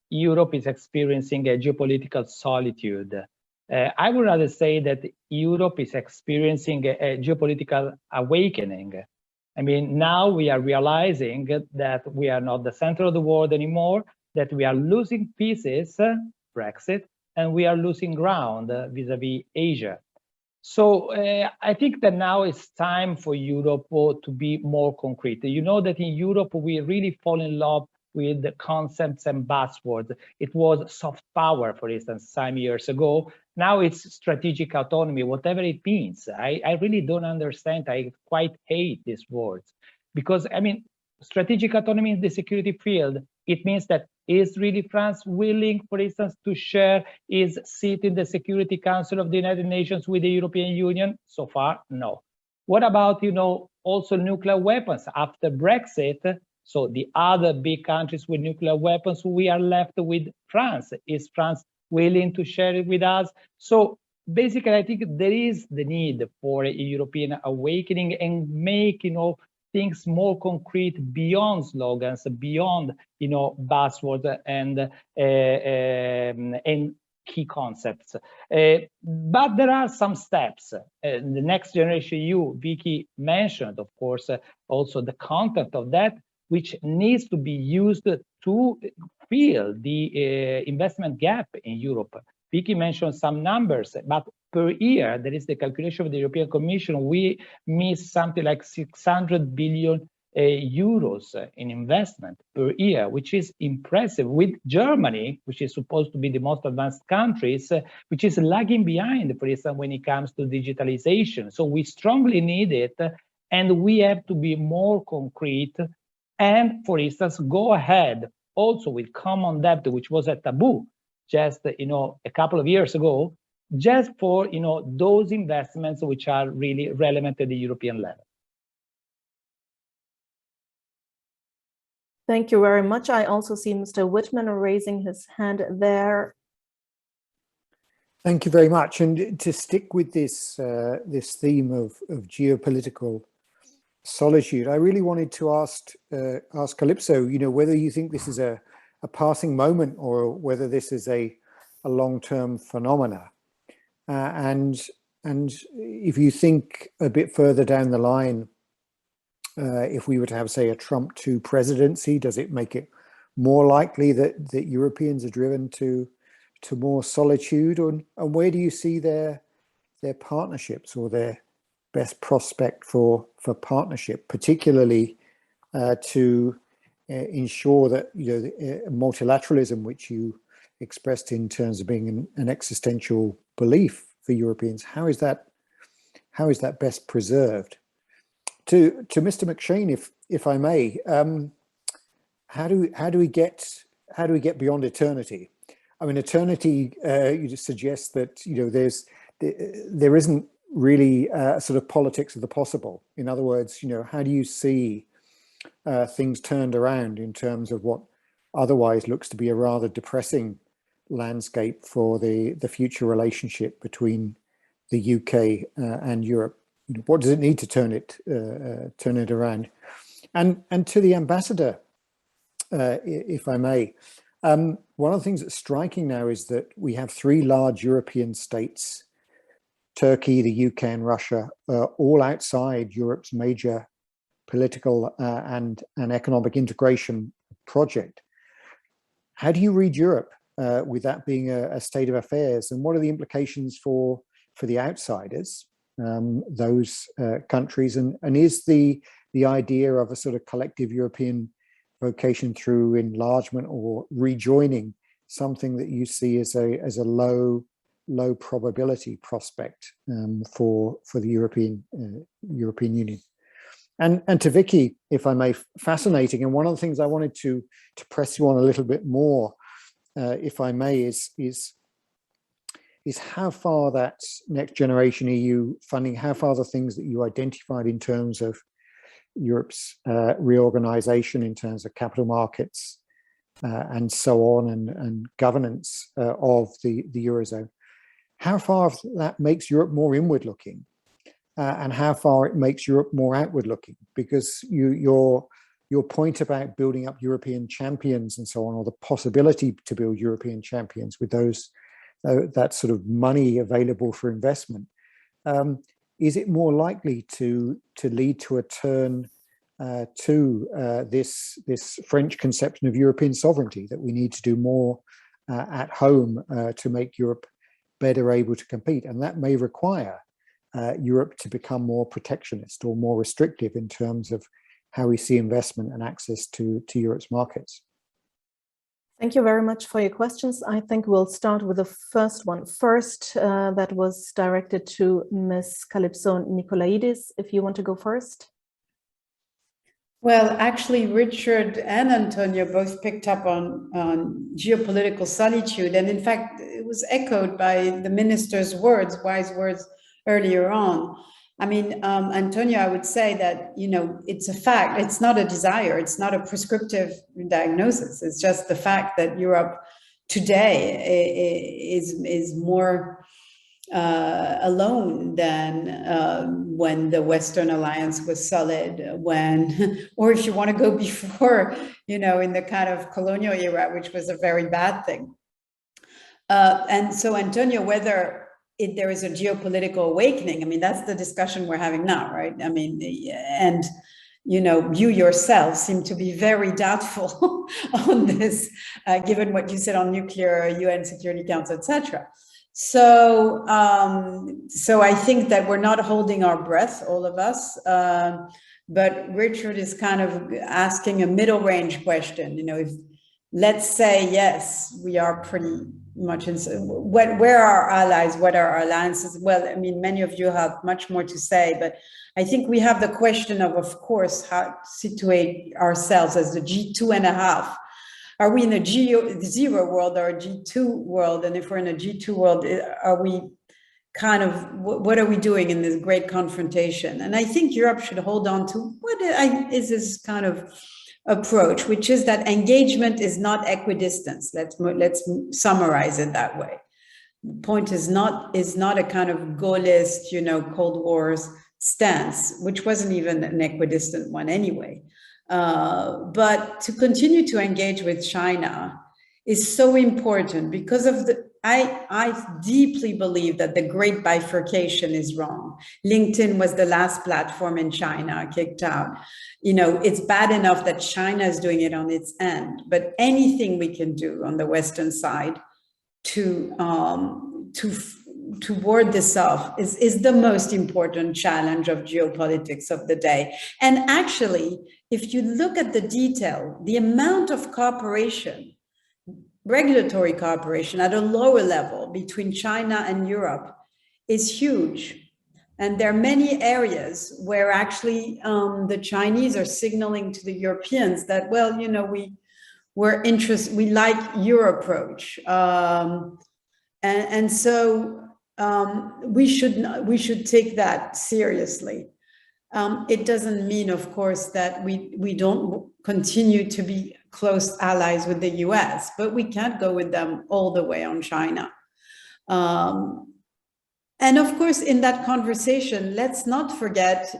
Europe is experiencing a geopolitical solitude. I would rather say that Europe is experiencing a geopolitical awakening. I mean, now we are realizing that we are not the center of the world anymore, that we are losing pieces, Brexit, and we are losing ground vis-a-vis Asia. So I think that now it's time for Europe to be more concrete. You know that in Europe, we really fall in love with the concepts and buzzwords. It was soft power, for instance, some years ago. Now it's strategic autonomy, whatever it means. I really don't understand. I quite hate these words because, I mean, strategic autonomy in the security field, it means that is really France willing, for instance, to share its seat in the Security Council of the United Nations with the European Union? So far, no. What about, also nuclear weapons after Brexit? So the other big countries with nuclear weapons, we are left with France. Is France willing to share it with us? So basically, I think there is the need for a European awakening and make, things more concrete beyond slogans, beyond, buzzwords and key concepts. But there are some steps. The Next Generation EU, Vicky mentioned, of course, also the content of that, which needs to be used to fill the investment gap in Europe. Vicky mentioned some numbers, but per year, there is the calculation of the European Commission, we miss something like 600 billion euros in investment per year, which is impressive, with Germany, which is supposed to be the most advanced countries, which is lagging behind, for instance, when it comes to digitalization. So we strongly need it, and we have to be more concrete and, for instance, go ahead also with common debt, which was a taboo just a couple of years ago, just for those investments which are really relevant at the European level. Thank you very much. I also see Mr. Whitman raising his hand there. Thank you very much. And to stick with this this theme of geopolitical solitude, I really wanted to ask Kalypso, whether you think this is a passing moment or whether this is a long-term phenomena. And if you think a bit further down the line, if we were to have, say, a Trump 2 presidency, does it make it more likely that Europeans are driven to more solitude? And where do you see their partnerships or their best prospect for partnership, particularly to ensure that multilateralism, which you expressed in terms of being an existential belief for Europeans, how is that best preserved? To Mr. McShane, if I may, how do we get beyond eternity? I mean, eternity you just suggest that there isn't really a sort of politics of the possible. In other words, how do you see things turned around in terms of what otherwise looks to be a rather depressing landscape for the future relationship between the UK and Europe? What does it need to turn it around? And to the ambassador, if I may, one of the things that's striking now is that we have three large European states, Turkey, the UK, and Russia, all outside Europe's major political and economic integration project. How do you read Europe with that being a state of affairs, and what are the implications for the outsiders? Those countries, and is the idea of a sort of collective European vocation through enlargement or rejoining something that you see as a low probability prospect for the European Union? And to Vicky, if I may, fascinating. And one of the things I wanted to press you on a little bit more, if I may, is how far that next generation EU funding, how far the things that you identified in terms of Europe's reorganization, in terms of capital markets and so on, and governance of the Eurozone, how far that makes Europe more inward looking and how far it makes Europe more outward looking? Because your point about building up European champions and so on, or the possibility to build European champions with that sort of money available for investment, is it more likely to lead to a turn to this French conception of European sovereignty, that we need to do more at home to make Europe better able to compete? And that may require Europe to become more protectionist or more restrictive in terms of how we see investment and access to Europe's markets. Thank you very much for your questions. I think we'll start with the first one first. That was directed to Ms. Kalypso Nicolaidis. If you want to go first. Well, actually, Richard and Antonio both picked up on geopolitical solitude. And in fact, it was echoed by the minister's words, wise words earlier on. I mean, Antonio, I would say that, it's a fact. It's not a desire. It's not a prescriptive diagnosis. It's just the fact that Europe today is more alone than when the Western alliance was solid, or if you want to go before, in the kind of colonial era, which was a very bad thing. And so, Antonio, whether there is a geopolitical awakening, I mean, that's the discussion we're having now, right? I mean, and you yourself seem to be very doubtful on this, given what you said on nuclear, UN Security Council, etc. So, so I think that we're not holding our breath, all of us. But Richard is kind of asking a middle range question. If let's say yes, we are pretty much in. Where are our allies? What are our alliances? Well, I mean, many of you have much more to say, but I think we have the question of course, how to situate ourselves as the G2.5. Are we in a G0 world or a G2 world? And if we're in a G2 world, are we kind of, what are we doing in this great confrontation? And I think Europe should hold on to what is this kind of approach, which is that engagement is not equidistance. Let's summarize it that way. The point is not a kind of Gaullist, Cold War's stance, which wasn't even an equidistant one anyway. But to continue to engage with China is so important because of I deeply believe that the great bifurcation is wrong. LinkedIn was the last platform in China kicked out. It's bad enough that China is doing it on its end, but anything we can do on the Western side to ward this off is the most important challenge of geopolitics of the day. And actually, if you look at the detail, the amount of cooperation, regulatory cooperation at a lower level between China and Europe is huge. And there are many areas where actually the Chinese are signaling to the Europeans that, well, we're interested, we like your approach. And so we should take that seriously. It doesn't mean, of course, that we don't continue to be close allies with the US, but we can't go with them all the way on China. And of course, in that conversation, let's not forget,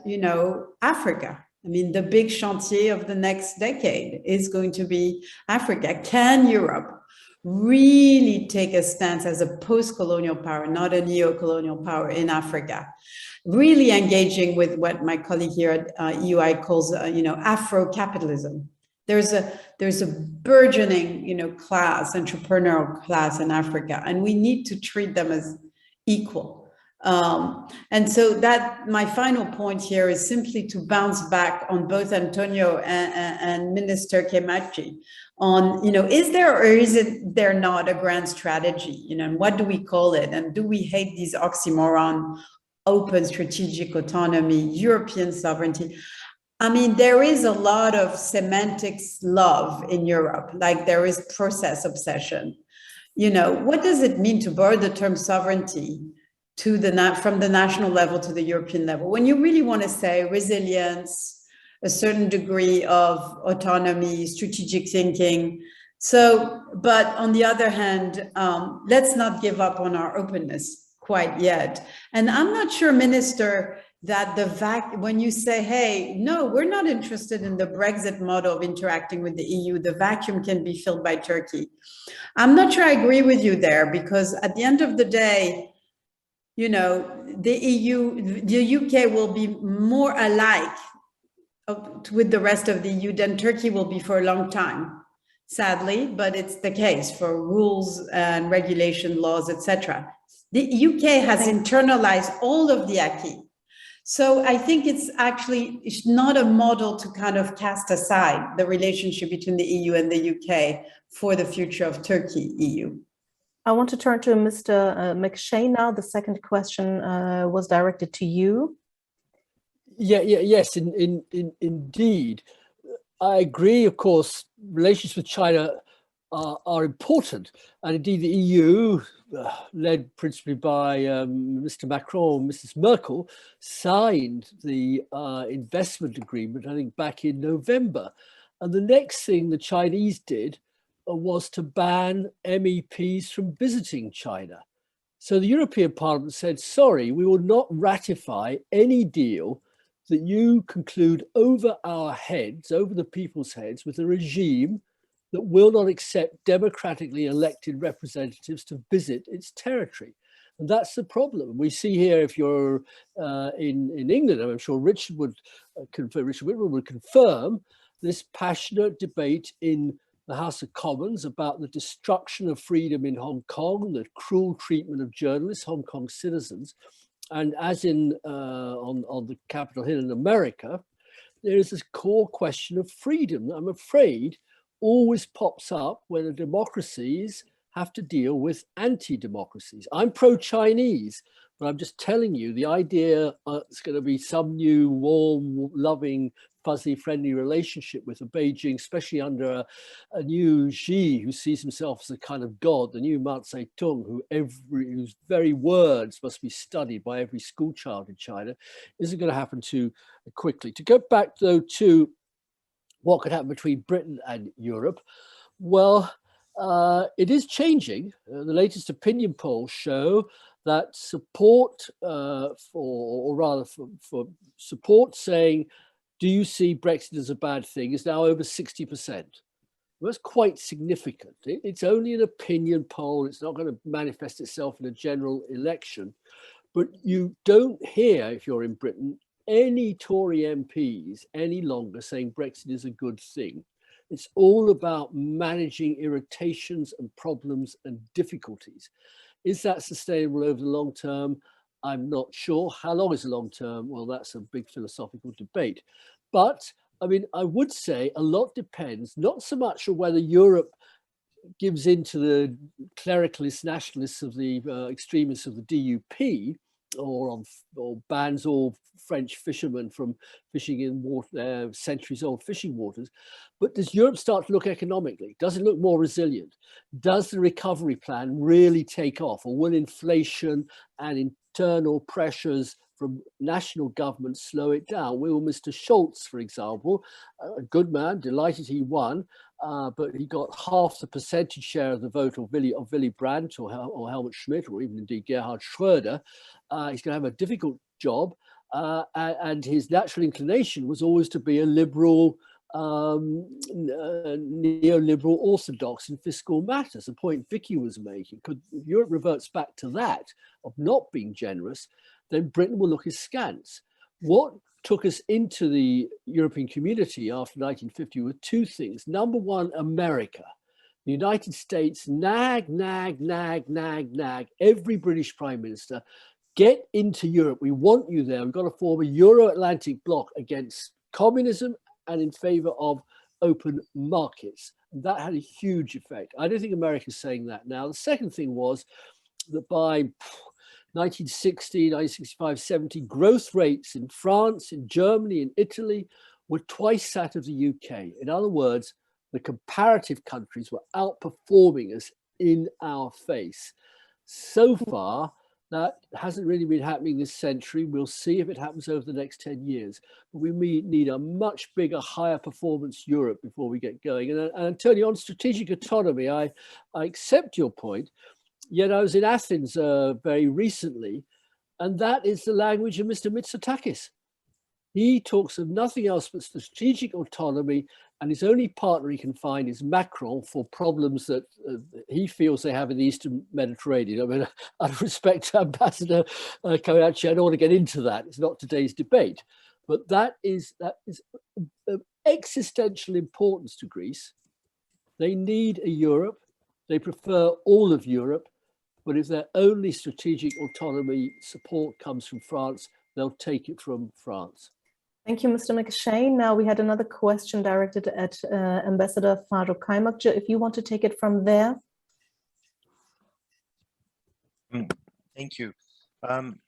Africa. I mean, the big chantier of the next decade is going to be Africa. Can Europe really take a stance as a post-colonial power, not a neo-colonial power in Africa? Really engaging with what my colleague here at EUI calls, Afro-capitalism. There's a burgeoning, entrepreneurial class in Africa, and we need to treat them as equal. And so that my final point here is simply to bounce back on both Antonio and Minister Kemachi on, is there or is there not a grand strategy? And what do we call it? And do we hate these oxymoron, open strategic autonomy, European sovereignty? I mean, there is a lot of semantics love in Europe, like there is process obsession. What does it mean to borrow the term sovereignty from the national level to the European level? When you really want to say resilience, a certain degree of autonomy, strategic thinking. So, but on the other hand, let's not give up on our openness quite yet. And I'm not sure, Minister, that when you say, hey, no, we're not interested in the Brexit model of interacting with the EU, the vacuum can be filled by Turkey. I'm not sure I agree with you there, because at the end of the day, the EU, the UK will be more alike with the rest of the EU than Turkey will be for a long time, sadly, but it's the case for rules and regulation laws, etc. The UK has internalized all of the acquis. So I think it's not a model to kind of cast aside the relationship between the EU and the UK for the future of Turkey-EU. I want to turn to Mr. McShane now. The second question was directed to you. Yes, indeed. I agree, of course, relations with China are important. And indeed, the EU, led principally by Mr. Macron and Mrs. Merkel, signed the investment agreement, I think, back in November. And the next thing the Chinese did was to ban MEPs from visiting China. So the European Parliament said, sorry, we will not ratify any deal that you conclude over our heads, over the people's heads, with a regime that will not accept democratically elected representatives to visit its territory. And that's the problem. We see here, if you're in England, I'm sure Richard Whitman would confirm this passionate debate in the House of Commons about the destruction of freedom in Hong Kong, the cruel treatment of journalists, Hong Kong citizens. And as in on the Capitol Hill in America, there is this core question of freedom that I'm afraid always pops up when the democracies have to deal with anti-democracies. I'm pro-Chinese, but I'm just telling you the idea it's going to be some new warm, loving, fuzzy, friendly relationship with Beijing, especially under a new Xi who sees himself as a kind of god, the new Mao Zedong, whose very words must be studied by every school child in China, isn't going to happen too quickly. To go back though to what could happen between Britain and Europe, well, it is changing. The latest opinion polls show that support for support saying, do you see Brexit as a bad thing, is now over 60%. Well, that's quite significant. It's only an opinion poll. It's not going to manifest itself in a general election. But you don't hear, if you're in Britain, any Tory MPs any longer saying Brexit is a good thing. It's all about managing irritations and problems and difficulties. Is that sustainable over the long term? I'm not sure. How long is the long term? Well, that's a big philosophical debate. But I mean, I would say a lot depends, not so much on whether Europe gives in to the clericalist nationalists of the extremists of the DUP, or bans all French fishermen from fishing in centuries-old fishing waters. But does Europe start to look economically? Does it look more resilient? Does the recovery plan really take off? Or will inflation and internal pressures from national governments slow it down? Will Mr. Scholz, for example, a good man, delighted he won, but he got half the percentage share of the vote of Willy Brandt or Helmut Schmidt, or even indeed Gerhard Schröder. He's going to have a difficult job, and his natural inclination was always to be a liberal, neoliberal orthodox in fiscal matters. The point Vicky was making, if Europe reverts back to that, of not being generous, then Britain will look askance. What took us into the European community after 1950 were two things. Number one, America. The United States nag. Every British Prime Minister, get into Europe. We want you there. We've got to form a Euro-Atlantic bloc against communism and in favor of open markets. And that had a huge effect. I don't think America's saying that now. The second thing was that by 1960, 1965, 70, growth rates in France, in Germany, in Italy were twice that of the UK. In other words, the comparative countries were outperforming us in our face. So far, that hasn't really been happening this century. We'll see if it happens over the next 10 years. But we need a much bigger, higher performance Europe before we get going. And Antonio, on strategic autonomy, I accept your point. Yet I was in Athens very recently, and that is the language of Mr. Mitsotakis. He talks of nothing else but strategic autonomy, and his only partner he can find is Macron for problems that he feels they have in the Eastern Mediterranean. I mean, out of respect to Ambassador Kalypso, I don't want to get into that. It's not today's debate. But that is of existential importance to Greece. They need a Europe. They prefer all of Europe. But if their only strategic autonomy support comes from France, they'll take it from France. Thank you, Mr. McShane. Now we had another question directed at Ambassador Faruk Kaymakçı. If you want to take it from there. Thank you.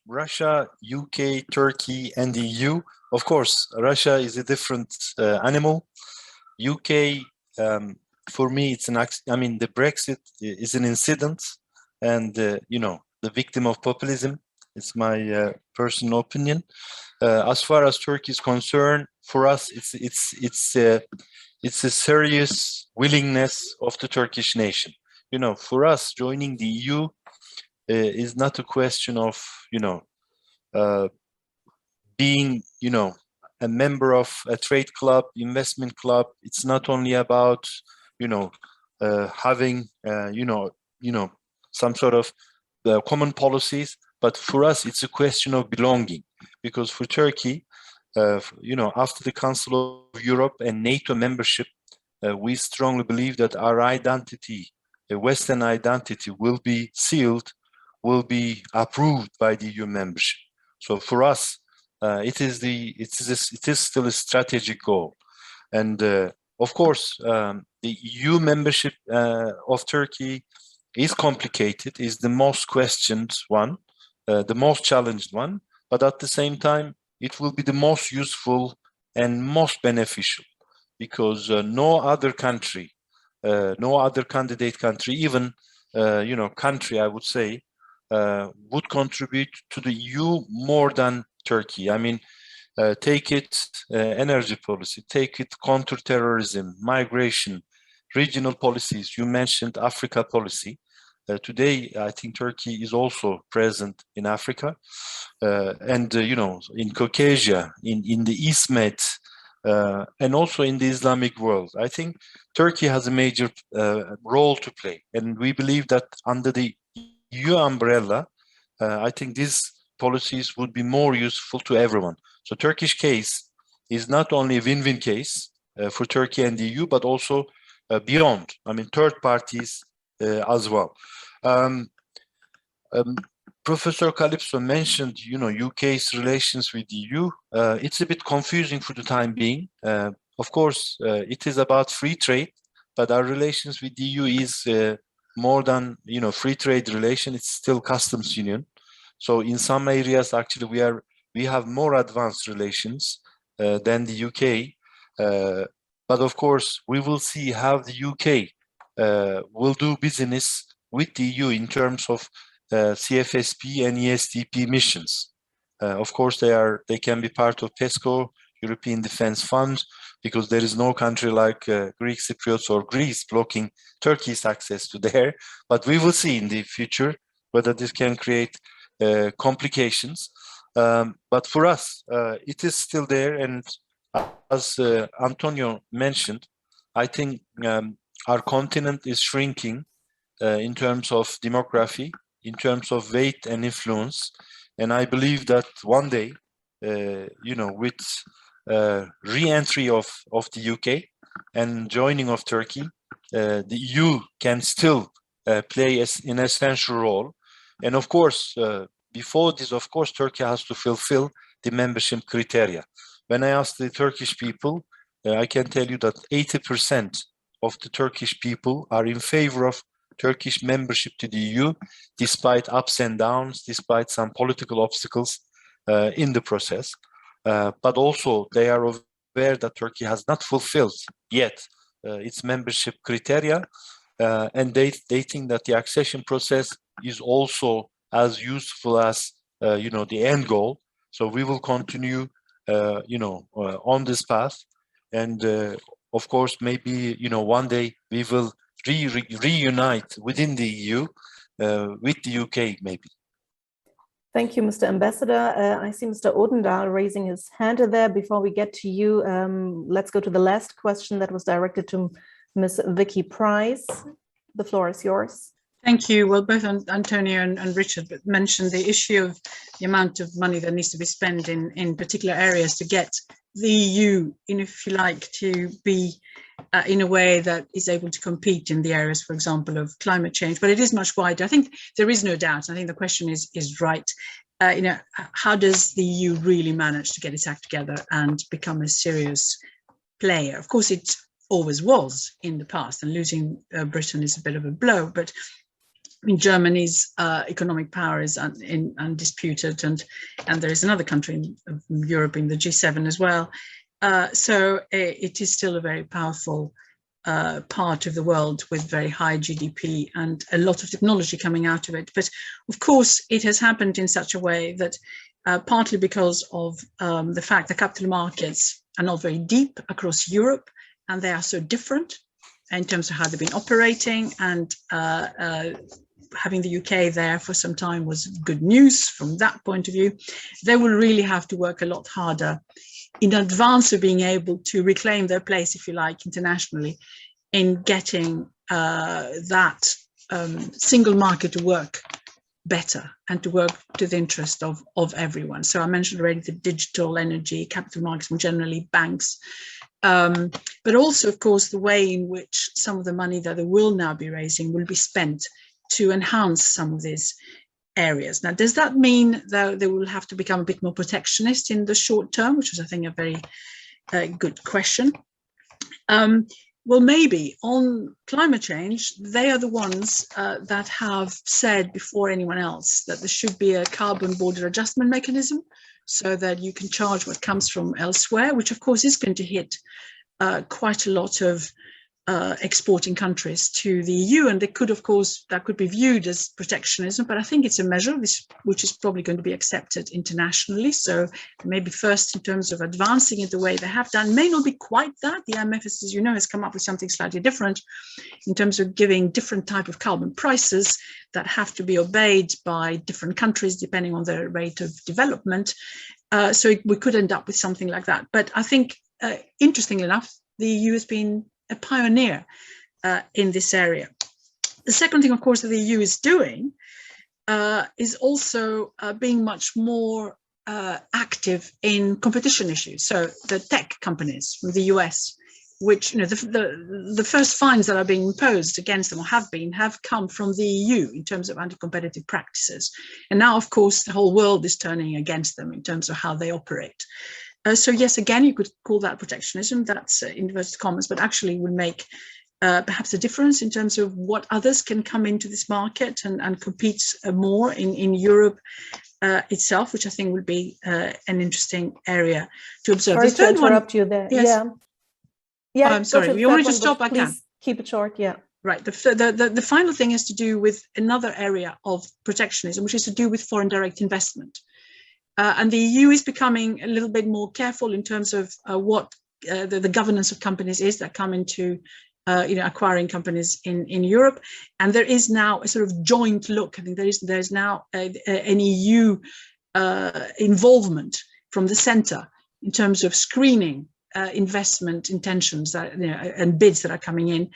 Russia, UK, Turkey, and the EU. Of course, Russia is a different animal. UK, for me, it's the Brexit is an incident. And, the victim of populism. It's my personal opinion. As far as Turkey is concerned, for us, it's a serious willingness of the Turkish nation. For us, joining the EU is not a question of, being, a member of a trade club, investment club. It's not only about, having, some sort of common policies, but for us, it's a question of belonging, because for Turkey, after the Council of Europe and NATO membership, we strongly believe that our identity, a Western identity, will be sealed, will be approved by the EU membership. So for us, it is still a strategic goal, and of course, the EU membership of Turkey is complicated, is the most questioned one, the most challenged one, but at the same time, it will be the most useful and most beneficial, because no other country, no other candidate country, even country, I would say, would contribute to the EU more than Turkey. I mean, take it energy policy, take it counterterrorism, migration, regional policies. You mentioned Africa policy. Today, I think Turkey is also present in Africa, and in Caucasia, in the East Med, and also in the Islamic world. I think Turkey has a major role to play, and we believe that under the EU umbrella, I think these policies would be more useful to everyone. So Turkish case is not only a win-win case for Turkey and the EU, but also beyond. I mean, third parties as well. Professor Kalypso mentioned, UK's relations with the EU. It's a bit confusing for the time being. Of course, it is about free trade, but our relations with the EU is more than free trade relation. It's still customs union. So in some areas, actually, we have more advanced relations than the UK. But of course, we will see how the UK will do business with the EU in terms of CFSP and ESDP missions. Of course, they can be part of PESCO, European Defence Fund, because there is no country like Greek Cypriots or Greece blocking Turkey's access to there. But we will see in the future whether this can create complications. But for us, it is still there. And as Antonio mentioned, I think our continent is shrinking in terms of demography, in terms of weight and influence. And I believe that one day, with re-entry of the UK and joining of Turkey, the EU can still play an essential role. And of course, before this, of course, Turkey has to fulfill the membership criteria. When I asked the Turkish people, I can tell you that 80% of the Turkish people are in favor of Turkish membership to the EU, despite ups and downs, despite some political obstacles in the process. But also they are aware that Turkey has not fulfilled yet its membership criteria, and they think that the accession process is also as useful as the end goal. So we will continue on this path, and of course maybe one day we will reunite within the EU with the UK maybe. Thank you, Mr. Ambassador. I see Mr. Odendahl raising his hand there. Before we get to you, let's go to the last question that was directed to Ms. Vicky Price. The floor is yours. Thank you. Well, both Antonio and Richard mentioned the issue of the amount of money that needs to be spent in particular areas to get the EU, if you like, to be in a way that is able to compete in the areas, for example, of climate change. But it is much wider. I think there is no doubt. I think the question is right. How does the EU really manage to get its act together and become a serious player? Of course, it always was in the past, and losing Britain is a bit of a blow. But Germany's economic power is undisputed, and there is another country in Europe in the G7 as well. So it is still a very powerful part of the world with very high GDP and a lot of technology coming out of it. But of course, it has happened in such a way that partly because of the fact that capital markets are not very deep across Europe, and they are so different in terms of how they've been operating, and having the UK there for some time was good news from that point of view. They will really have to work a lot harder in advance of being able to reclaim their place, if you like, internationally, in getting that single market to work better and to work to the interest of everyone. So I mentioned already the digital energy, capital markets more generally, banks, but also, of course, the way in which some of the money that they will now be raising will be spent to enhance some of these areas. Now, does that mean that they will have to become a bit more protectionist in the short term, which is, I think, a very good question? Well, maybe on climate change, they are the ones that have said before anyone else that there should be a carbon border adjustment mechanism so that you can charge what comes from elsewhere, which of course is going to hit quite a lot of exporting countries to the EU. And they could, of course, that could be viewed as protectionism, but I think it's a measure which is probably going to be accepted internationally. So maybe first in terms of advancing it the way they have done, may not be quite that. The IMF, as you know, has come up with something slightly different in terms of giving different type of carbon prices that have to be obeyed by different countries depending on their rate of development. So we could end up with something like that. But I think, interestingly enough, the EU has been a pioneer in this area. The second thing, of course, that the EU is doing is also being much more active in competition issues. So the tech companies from the US, which, you know, the first fines that are being imposed against them or have come from the EU in terms of anti-competitive practices. And now, of course, the whole world is turning against them in terms of how they operate. So yes, again, you could call that protectionism. That's inverted commas, but actually will make perhaps a difference in terms of what others can come into this market and compete more in Europe itself, which I think will be an interesting area to observe. Sorry to interrupt you there. Yes. Yeah. I'm sorry. You want me to stop? I can. Keep it short. Yeah. Right. The final thing is to do with another area of protectionism, which is to do with foreign direct investment. And the EU is becoming a little bit more careful in terms of what the governance of companies is that come into acquiring companies in Europe. And there is now a sort of joint look. I think there's now an EU involvement from the center in terms of screening investment intentions that, and bids that are coming in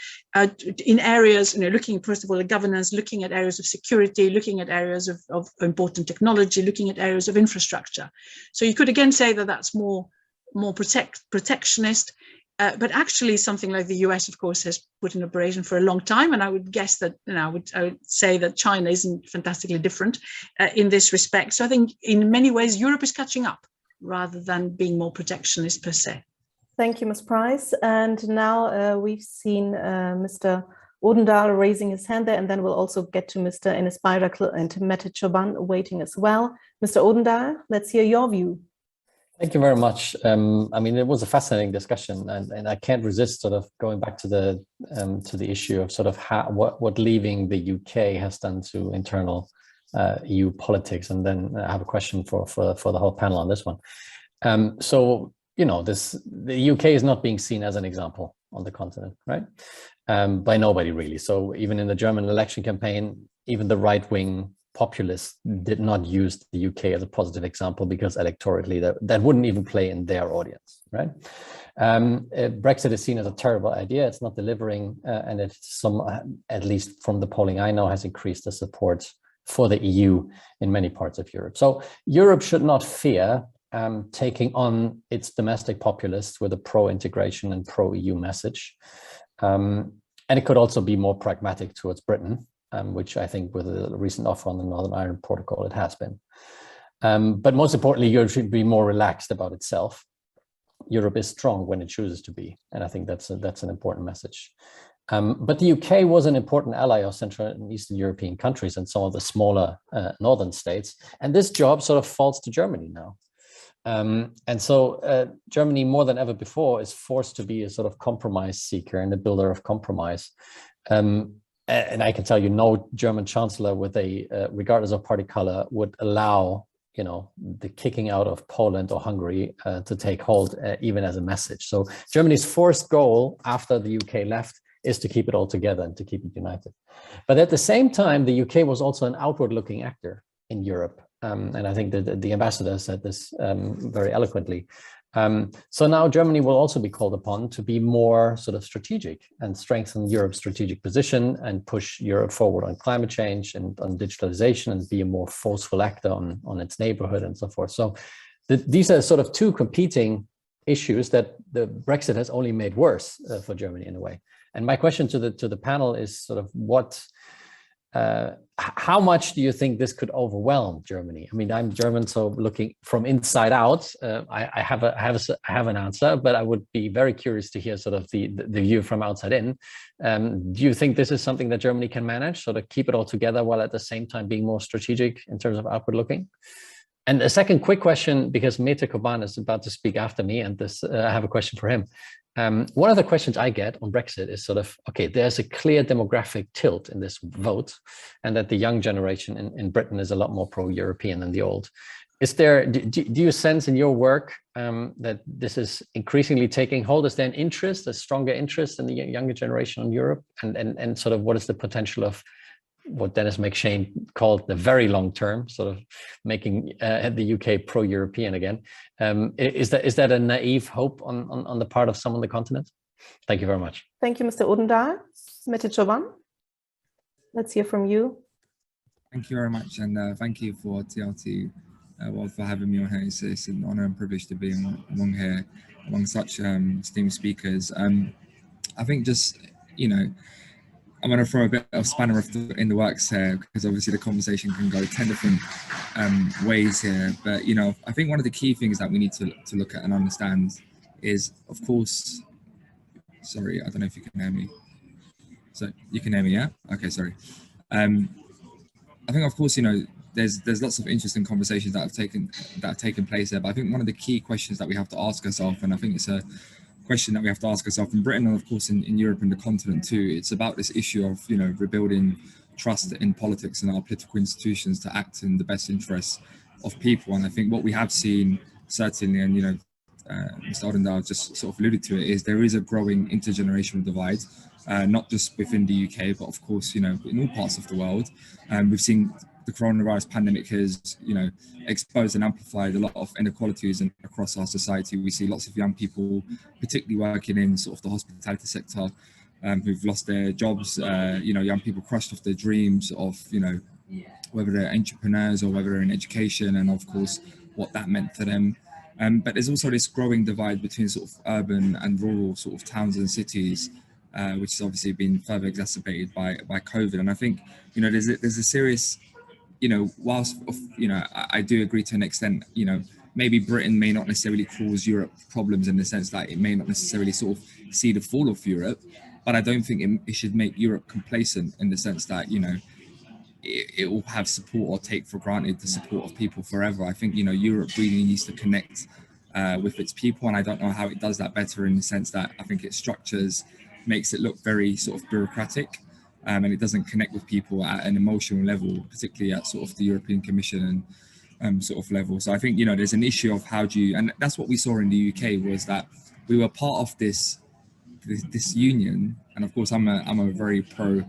areas, looking first of all at governance, looking at areas of security, looking at areas of important technology, looking at areas of infrastructure. So you could again say that that's more protectionist, but actually something like the US, of course, has put in operation for a long time. And I would guess that, I would say that China isn't fantastically different in this respect. So I think in many ways, Europe is catching up rather than being more protectionist per se. Thank you, Ms. Price. And now we've seen Mr. Odendahl raising his hand there, and then we'll also get to Mr. Enes Bayraklı and Mete Çoban waiting as well. Mr. Odendahl, let's hear your view. Thank you very much. I mean, it was a fascinating discussion, and I can't resist sort of going back to the issue of sort of what leaving the UK has done to internal EU politics, and then I have a question for the whole panel on this one. So, the UK is not being seen as an example on the continent, right? By nobody really. So even in the German election campaign, even the right-wing populists did not use the UK as a positive example because electorally that wouldn't even play in their audience, right? Brexit is seen as a terrible idea. It's not delivering, and it's at least from the polling I know, has increased the support for the EU in many parts of Europe. So Europe should not fear taking on its domestic populists with a pro-integration and pro-EU message. And it could also be more pragmatic towards Britain, which I think with the recent offer on the Northern Ireland Protocol, it has been. But most importantly, Europe should be more relaxed about itself. Europe is strong when it chooses to be. And I think that's an important message. But the UK was an important ally of Central and Eastern European countries and some of the smaller northern states. And this job sort of falls to Germany now. And so Germany, more than ever before, is forced to be a sort of compromise seeker and a builder of compromise. And I can tell you, no German chancellor with regardless of party color, would allow, the kicking out of Poland or Hungary to take hold, even as a message. So Germany's forced goal after the UK left is to keep it all together and to keep it united. But at the same time, the UK was also an outward-looking actor in Europe. And I think that the ambassador said this very eloquently. So now Germany will also be called upon to be more sort of strategic and strengthen Europe's strategic position and push Europe forward on climate change and on digitalization and be a more forceful actor on its neighborhood and so forth. So these are sort of two competing issues that the Brexit has only made worse for Germany in a way. And my question to the panel is sort of how much do you think this could overwhelm Germany? I mean, I'm German, so looking from inside out, I have an answer, but I would be very curious to hear sort of the view from outside in. Do you think this is something that Germany can manage, sort of keep it all together while at the same time being more strategic in terms of outward looking? And a second quick question, because Mete Koban is about to speak after me, and I have a question for him. One of the questions I get on Brexit is sort of, okay, there's a clear demographic tilt in this vote, and that the young generation in Britain is a lot more pro-European than the old. Do you sense in your work that this is increasingly taking hold? Is there an interest, a stronger interest in the younger generation on Europe? And sort of what is the potential of what Dennis McShane called the very long term, sort of making the UK pro-European again? Is that a naive hope on the part of some on the continent? Thank you very much. Thank you, Mr. Odendahl. Mete Koban, let's hear from you. Thank you very much, and thank you for TRT for having me on here. It's an honor and privilege to be among such esteemed speakers. I think just, I'm going to throw a bit of spanner in the works here, because obviously the conversation can go 10 different ways here. But, I think one of the key things that we need to look at and understand is, of course, sorry, I don't know if you can hear me. So you can hear me, yeah? Okay, sorry. I think, of course, there's lots of interesting conversations that have taken place there. But I think one of the key questions that we have to ask ourselves, and I think it's a question that we have to ask ourselves in Britain and of course in Europe and the continent too, it's about this issue of rebuilding trust in politics and our political institutions to act in the best interests of people. And I think what we have seen certainly, and Mr. Odendahl just sort of alluded to it, is there is a growing intergenerational divide, not just within the UK, but of course in all parts of the world. We've seen the coronavirus pandemic has, exposed and amplified a lot of inequalities across our society. We see lots of young people, particularly working in sort of the hospitality sector, who've lost their jobs. Young people crushed off their dreams of, whether they're entrepreneurs or whether they're in education, and of course what that meant for them. But there's also this growing divide between sort of urban and rural sort of towns and cities, which has obviously been further exacerbated by COVID. And I think, there's a serious, whilst, I do agree to an extent, maybe Britain may not necessarily cause Europe problems in the sense that it may not necessarily sort of see the fall of Europe, but I don't think it should make Europe complacent in the sense that, it will have support or take for granted the support of people forever. I think, Europe really needs to connect with its people, and I don't know how it does that better in the sense that I think its structures makes it look very sort of bureaucratic. And it doesn't connect with people at an emotional level, particularly at sort of the European Commission and sort of level. So I think, there's an issue of how do you, and that's what we saw in the UK, was that we were part of this union. And of course, I'm a very pro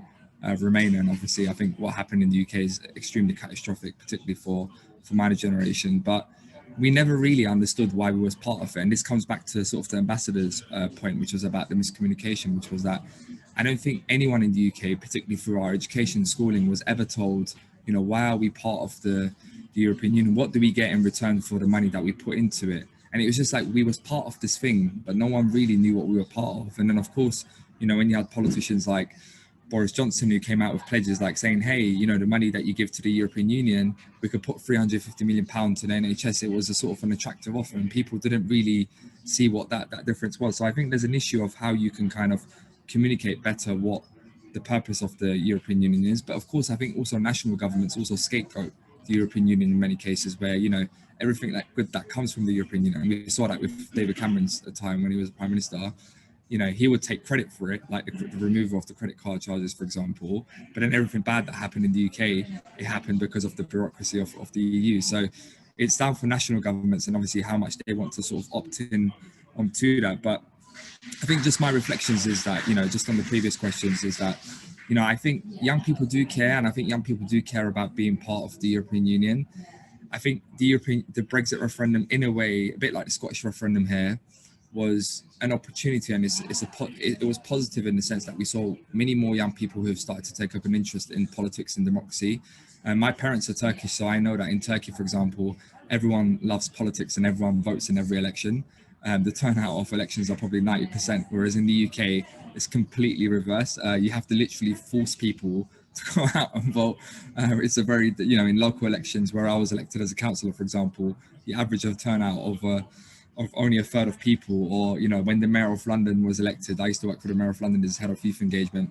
Remainer, and obviously I think what happened in the UK is extremely catastrophic, particularly for my generation. But we never really understood why we was part of it. And this comes back to sort of the ambassador's point, which was about the miscommunication, which was that I don't think anyone in the UK, particularly through our education schooling, was ever told, why are we part of the European Union? What do we get in return for the money that we put into it? And it was just like we was part of this thing, but no one really knew what we were part of. And then, of course, when you had politicians like Boris Johnson, who came out with pledges like saying, hey, the money that you give to the European Union, we could put £350 million to the NHS. It was a sort of an attractive offer, and people didn't really see what that difference was. So I think there's an issue of how you can kind of communicate better what the purpose of the European Union is. But of course, I think also national governments also scapegoat the European Union in many cases, where, everything that good that comes from the European Union. And we saw that with David Cameron's time when he was Prime Minister. He would take credit for it, like the removal of the credit card charges, for example. But then everything bad that happened in the UK, it happened because of the bureaucracy of the EU. So it's down for national governments and obviously how much they want to sort of opt in onto that. But I think just my reflections is that, just on the previous questions, is that, I think young people do care, and I think young people do care about being part of the European Union. I think the Brexit referendum, in a way, a bit like the Scottish referendum here, was an opportunity, and it was positive in the sense that we saw many more young people who have started to take up an interest in politics and democracy. And my parents are Turkish, so I know that in Turkey, for example, everyone loves politics and everyone votes in every election. The turnout of elections are probably 90%, whereas in the UK, it's completely reversed. You have to literally force people to go out and vote. It's a very, in local elections where I was elected as a councillor, for example, the average of turnout of only a third of people, or, when the Mayor of London was elected, I used to work for the Mayor of London as head of youth engagement.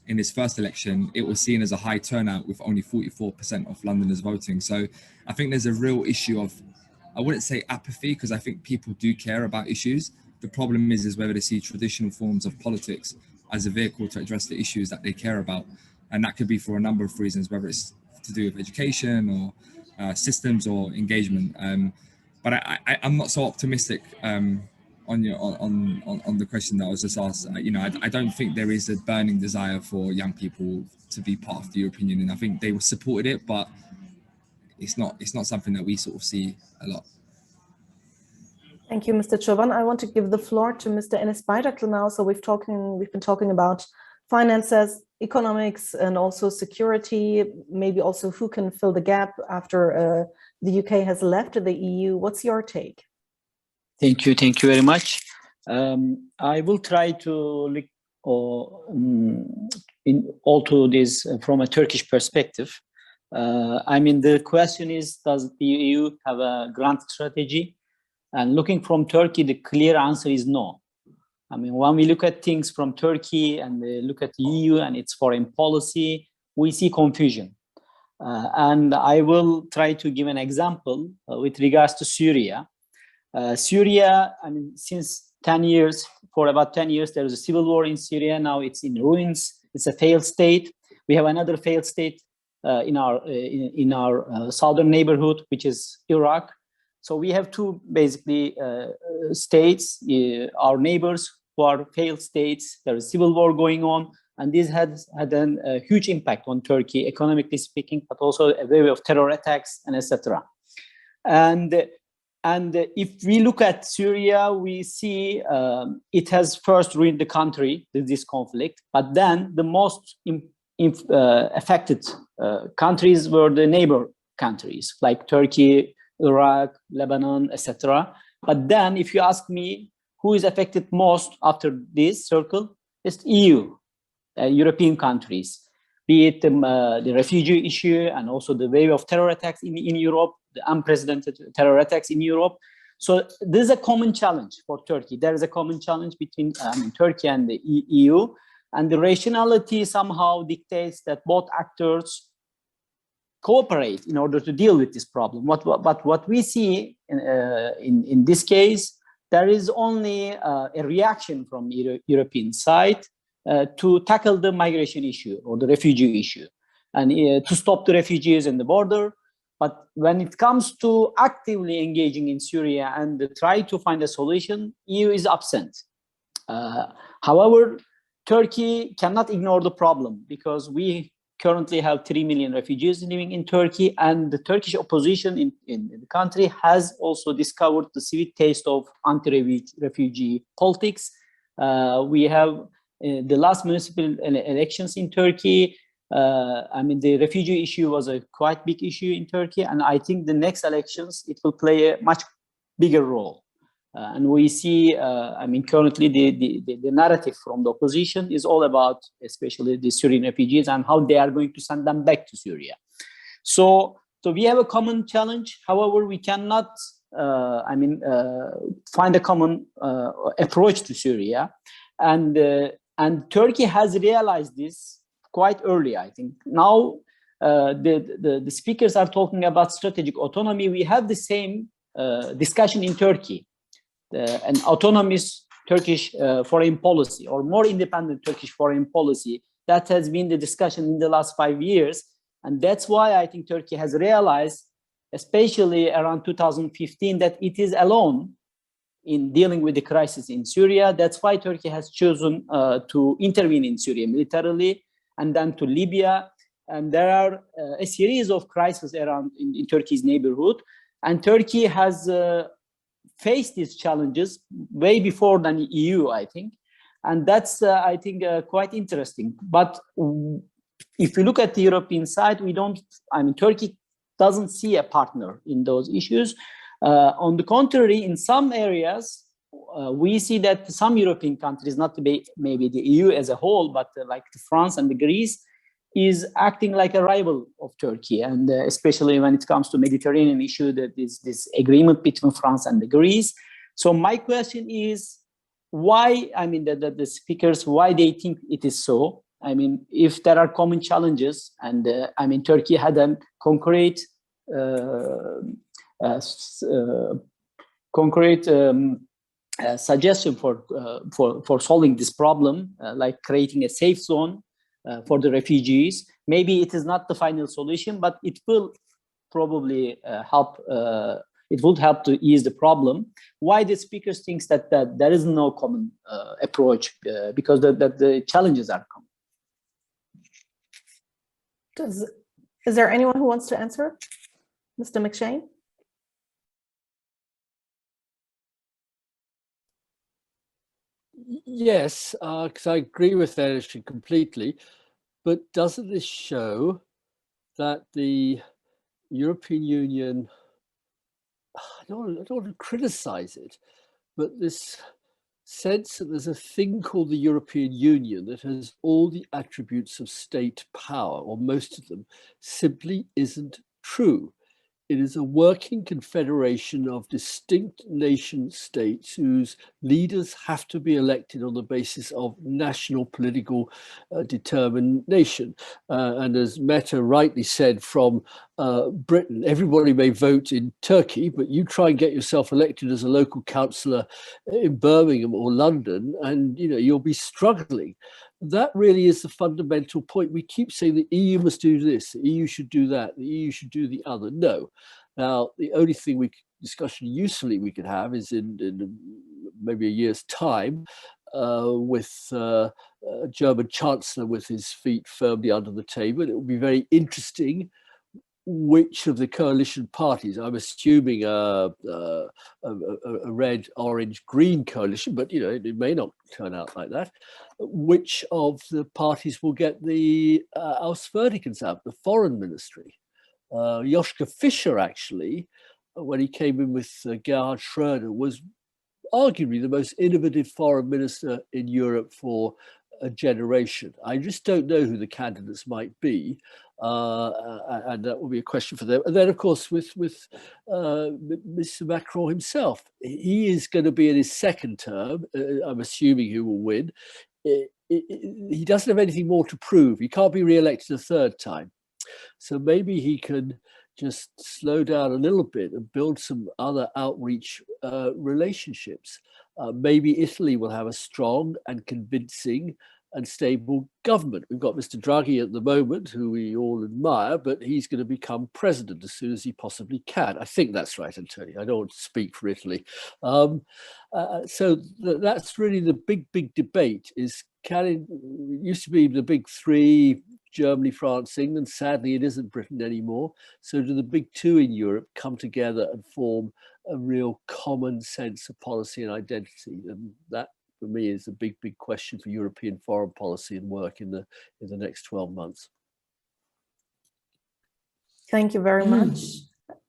In his first election, it was seen as a high turnout with only 44% of Londoners voting. So I think there's a real issue of, I wouldn't say apathy, because I think people do care about issues. The problem is whether they see traditional forms of politics as a vehicle to address the issues that they care about. And that could be for a number of reasons, whether it's to do with education or systems or engagement. But I'm not so optimistic on the question that I was just asked. I don't think there is a burning desire for young people to be part of the European Union. I think they supported it, but it's not something that we sort of see a lot. Thank you, Mr. Çoban. I want to give the floor to Mr. Enes Bayraklı now. So we've been talking about finances, economics, and also security, maybe also who can fill the gap after the UK has left the EU. What's your take? Thank you very much. I will try to look into this from a Turkish perspective. The question is, does the EU have a grand strategy? And looking from Turkey, the clear answer is no. When we look at things from Turkey and we look at the EU and its foreign policy, we see confusion. And I will try to give an example with regards to Syria. Syria, since 10 years, for about 10 years, there was a civil war in Syria. Now it's in ruins. It's a failed state. We have another failed state in our southern neighborhood, which is Iraq. So we have two basically states, our neighbors who are failed states. There is civil war going on, and this has had a huge impact on Turkey, economically speaking, but also a wave of terror attacks and etc. And if we look at Syria, we see it has first ruined the country, this conflict, but then the most affected countries were the neighbor countries like Turkey, Iraq, Lebanon, etc. But then if you ask me who is affected most after this circle, it's EU, European countries, be it the refugee issue and also the wave of terror attacks in Europe, the unprecedented terror attacks in Europe. So this is a common challenge for Turkey. There is a common challenge between Turkey and the EU, and the rationality somehow dictates that both actors cooperate in order to deal with this problem. But what we see in this case, there is only a reaction from European side to tackle the migration issue or the refugee issue and to stop the refugees in the border. But when it comes to actively engaging in Syria and try to find a solution, EU is absent. However, Turkey cannot ignore the problem because we currently have 3 million refugees living in Turkey, and the Turkish opposition in the country has also discovered the sweet taste of anti-refugee politics. We have the last municipal elections in Turkey. The refugee issue was a quite big issue in Turkey, and I think the next elections, it will play a much bigger role. And we see, currently the narrative from the opposition is all about, especially the Syrian refugees and how they are going to send them back to Syria. So we have a common challenge. However, we cannot, find a common approach to Syria. And Turkey has realized this quite early, I think. Now, the speakers are talking about strategic autonomy. We have the same discussion in Turkey. An autonomous Turkish foreign policy or more independent Turkish foreign policy. That has been the discussion in the last 5 years. And that's why I think Turkey has realized, especially around 2015, that it is alone in dealing with the crisis in Syria. That's why Turkey has chosen to intervene in Syria militarily and then to Libya. and there are a series of crises around in Turkey's neighborhood, and Turkey has faced these challenges way before than the EU, I think, and that's I think quite interesting. But if you look at the European side, Turkey doesn't see a partner in those issues. On the contrary, in some areas, we see that some European countries, not maybe the EU as a whole, but like France and Greece, is acting like a rival of Turkey. And especially when it comes to Mediterranean issue, that is this agreement between France and Greece. So my question is, why, the speakers, why they think it is so? If there are common challenges, and Turkey had a concrete suggestion for solving this problem, like creating a safe zone for the refugees. Maybe it is not the final solution, but it will probably help. It would help to ease the problem. Why the speakers thinks that there is no common approach, because the challenges are common. Is there anyone who wants to answer? Mr. McShane? Yes, because I agree with that issue completely. But doesn't this show that the European Union, I don't want to criticize it, but this sense that there's a thing called the European Union that has all the attributes of state power, or most of them, simply isn't true. It is a working confederation of distinct nation states whose leaders have to be elected on the basis of national political determination. And as Meta rightly said from Britain, everybody may vote in Turkey, but you try and get yourself elected as a local councillor in Birmingham or London, and you'll be struggling. That really is the fundamental point. We keep saying the EU must do this, the EU should do that, the EU should do the other. No. Now, the only thing discussion usefully we could have is in maybe a year's time with a German Chancellor with his feet firmly under the table. It will be very interesting which of the coalition parties, I'm assuming a red, orange, green coalition, but it may not turn out like that, which of the parties will get the Auswärtiges Amt, the foreign ministry. Joschka Fischer, actually, when he came in with Gerhard Schröder, was arguably the most innovative foreign minister in Europe for a generation. I just don't know who the candidates might be. And that will be a question for them. And then, of course, with Mr. Macron himself, he is going to be in his second term. I'm assuming he will win. He doesn't have anything more to prove. He can't be re-elected a third time. So maybe he can just slow down a little bit and build some other outreach relationships. Maybe Italy will have a strong and convincing and stable government. We've got Mr. Draghi at the moment, who we all admire, but he's going to become president as soon as he possibly can. I think that's right, Antonio. I don't want to speak for Italy. So that's really the big debate is, it used to be the big three, Germany, France, England. Sadly, it isn't Britain anymore. So do the big two in Europe come together and form a real common sense of policy and identity? And that, for me, is a big question for European foreign policy and work in the next 12 months. Thank you very much.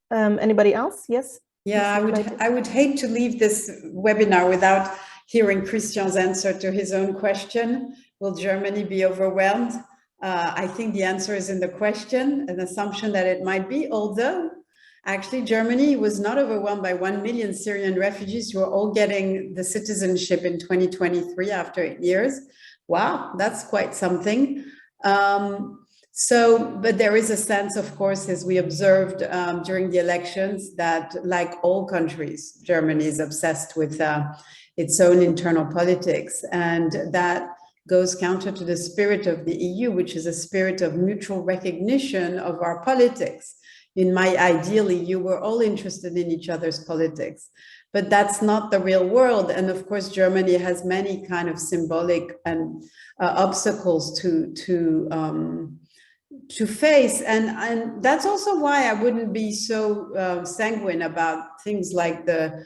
Anybody else? Yes. Yeah, I would hate to leave this webinar without hearing Christian's answer to his own question. Will Germany be overwhelmed? I think the answer is in the question, an assumption that it might be, although actually Germany was not overwhelmed by 1 million Syrian refugees who are all getting the citizenship in 2023 after 8 years. Wow, that's quite something. But there is a sense, of course, as we observed during the elections, that like all countries, Germany is obsessed with its own internal politics, and that goes counter to the spirit of the EU, which is a spirit of mutual recognition of our politics. In my ideal EU, we're all interested in each other's politics, but that's not the real world. And of course, Germany has many kind of symbolic and obstacles to face, and that's also why I wouldn't be so sanguine about things like the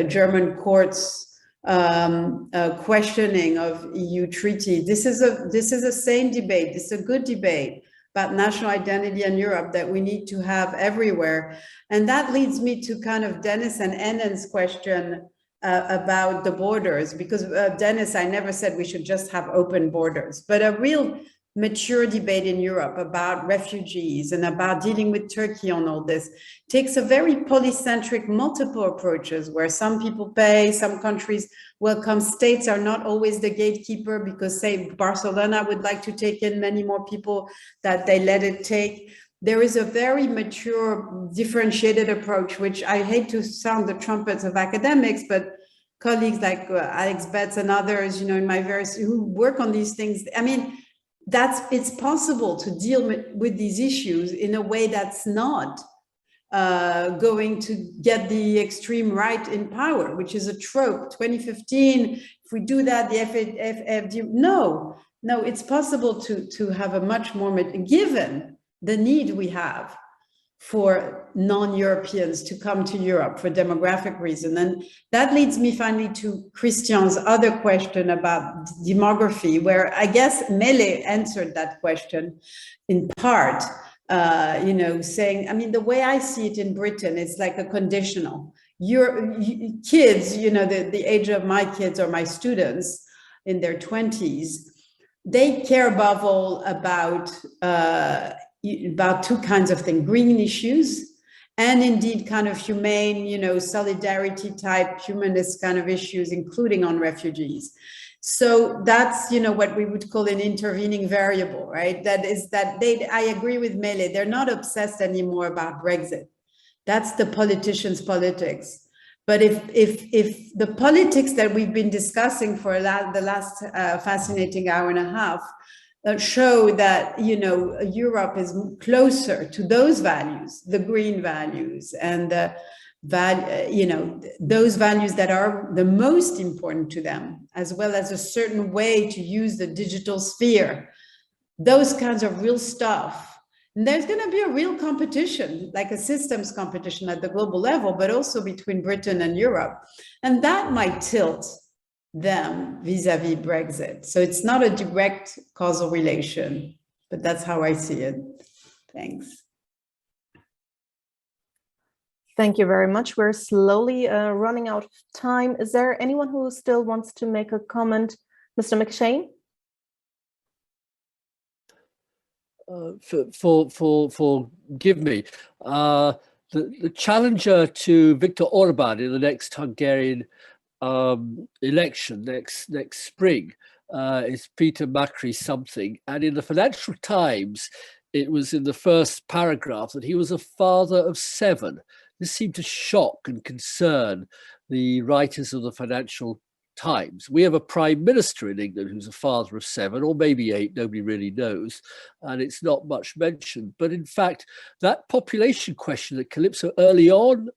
German courts questioning of EU treaty. This is a same debate. This is a good debate about national identity in Europe that we need to have everywhere, and that leads me to kind of Dennis and Enen's question about the borders, because Dennis, I never said we should just have open borders, but a real mature debate in Europe about refugees and about dealing with Turkey on all this takes a very polycentric, multiple approaches where some people pay, some countries welcome. States are not always the gatekeeper because, say, Barcelona would like to take in many more people that they let it take. There is a very mature, differentiated approach, which I hate to sound the trumpets of academics, but colleagues like Alex Betts and others, you know, in my various, who work on these things, I mean, it's possible to deal with these issues in a way that's not going to get the extreme right in power, which is a trope. 2015, if we do that, the FFD, no, it's possible to have a much more, given the need we have for non-Europeans to come to Europe for demographic reasons. And that leads me finally to Christian's other question about demography, where I guess Mele answered that question in part, you know, saying, I mean, the way I see it in Britain, it's like a conditional. Your kids, you know, the age of my kids or my students in their 20s, they care above all about two kinds of things: green issues and indeed kind of humane, you know, solidarity type, humanist kind of issues, including on refugees. So that's, you know, what we would call an intervening variable, right? That is that I agree with Mele, they're not obsessed anymore about Brexit. That's the politicians' politics. But if the politics that we've been discussing for the last fascinating hour and a half show that, you know, Europe is closer to those values, the green values, and you know, those values that are the most important to them, as well as a certain way to use the digital sphere, those kinds of real stuff. And there's going to be a real competition, like a systems competition at the global level, but also between Britain and Europe. And that might tilt them vis-a-vis Brexit. So it's not a direct causal relation, but that's how I see it. Thanks. Thank you very much. We're slowly running out of time. Is there anyone who still wants to make a comment? Mr. McShane? Forgive me. The challenger to Viktor Orban in the next Hungarian election next spring is Peter Macri something, and in the Financial Times it was in the first paragraph that he was a father of 7. This seemed to shock and concern the writers of the Financial Times. We have a prime minister in England who's a father of 7 or maybe 8, nobody really knows, and it's not much mentioned. But in fact, that population question that Kalypso early on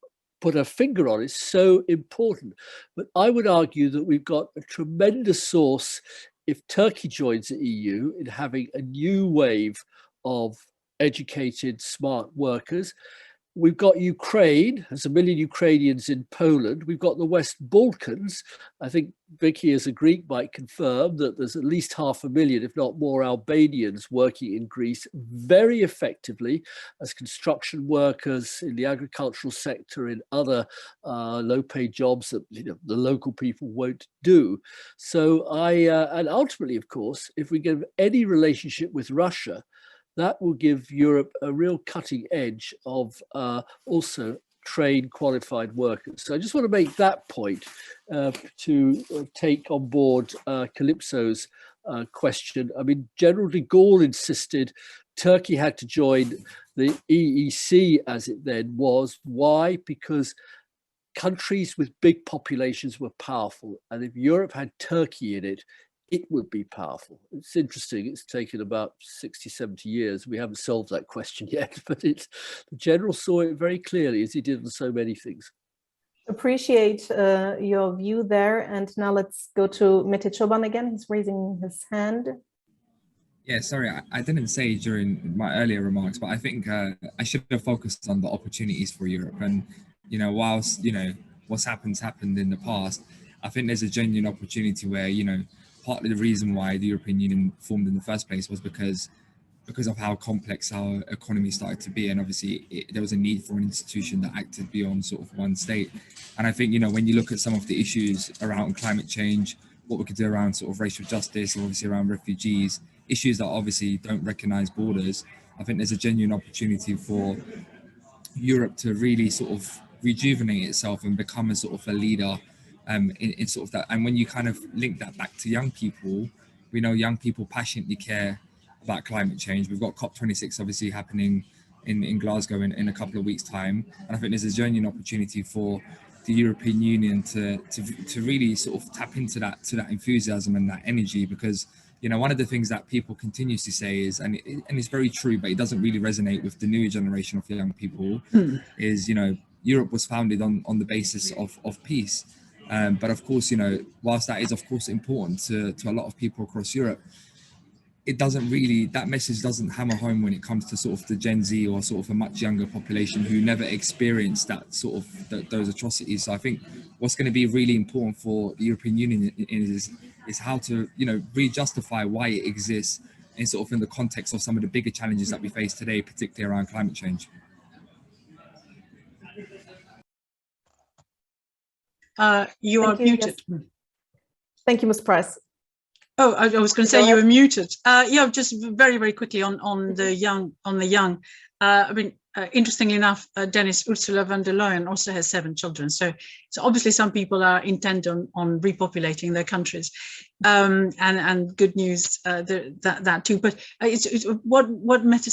put her finger on is so important. But I would argue that we've got a tremendous source, if Turkey joins the EU, in having a new wave of educated, smart workers. We've got Ukraine, there's 1 million Ukrainians in Poland. We've got the West Balkans. I think Vicky, as a Greek, might confirm that there's at least 500,000, if not more, Albanians working in Greece very effectively as construction workers in the agricultural sector, in other low-paid jobs that, you know, the local people won't do. So and ultimately, of course, if we get any relationship with Russia, that will give Europe a real cutting edge of also trained, qualified workers. So I just want to make that point to take on board Kalypso's question. I mean, General de Gaulle insisted Turkey had to join the EEC as it then was. Why? Because countries with big populations were powerful. And if Europe had Turkey in it, it would be powerful. It's interesting. It's taken about 60, 70 years. We haven't solved that question yet, but the general saw it very clearly, as he did on so many things. Appreciate your view there. And now let's go to Mete Çoban again. He's raising his hand. Yeah, sorry, I didn't say during my earlier remarks, but I think I should have focused on the opportunities for Europe. And, you know, whilst, you know, what's happened in the past, I think there's a genuine opportunity where, you know, part of the reason why the European Union formed in the first place was because of how complex our economy started to be. And obviously there was a need for an institution that acted beyond sort of one state. And I think, you know, when you look at some of the issues around climate change, what we could do around sort of racial justice, and obviously around refugees, issues that obviously don't recognize borders, I think there's a genuine opportunity for Europe to really sort of rejuvenate itself and become a sort of a leader in sort of that. And when you kind of link that back to young people, we know young people passionately care about climate change. We've got COP26 obviously happening in Glasgow in a couple of weeks' time. And I think there's a genuine opportunity for the European Union to really sort of tap into that enthusiasm and that energy, because, you know, one of the things that people continuously say is, and it's very true, but it doesn't really resonate with the newer generation of young people, is, you know, Europe was founded on the basis of peace. But of course, you know, whilst that is of course important to a lot of people across Europe, it doesn't really, that message doesn't hammer home when it comes to sort of the Gen Z or sort of a much younger population who never experienced that sort of those atrocities. So I think what's going to be really important for the European Union is how to, you know, re-justify why it exists in sort of in the context of some of the bigger challenges that we face today, particularly around climate change. You are muted. Yes. Thank you, Ms. Price. Oh, I was going to say you were muted. Yeah, just very, very quickly on the young. I mean, interestingly enough, Dennis, Ursula von der Leyen also has 7 children. So obviously some people are intent on repopulating their countries, and good news that too. But it's what Mette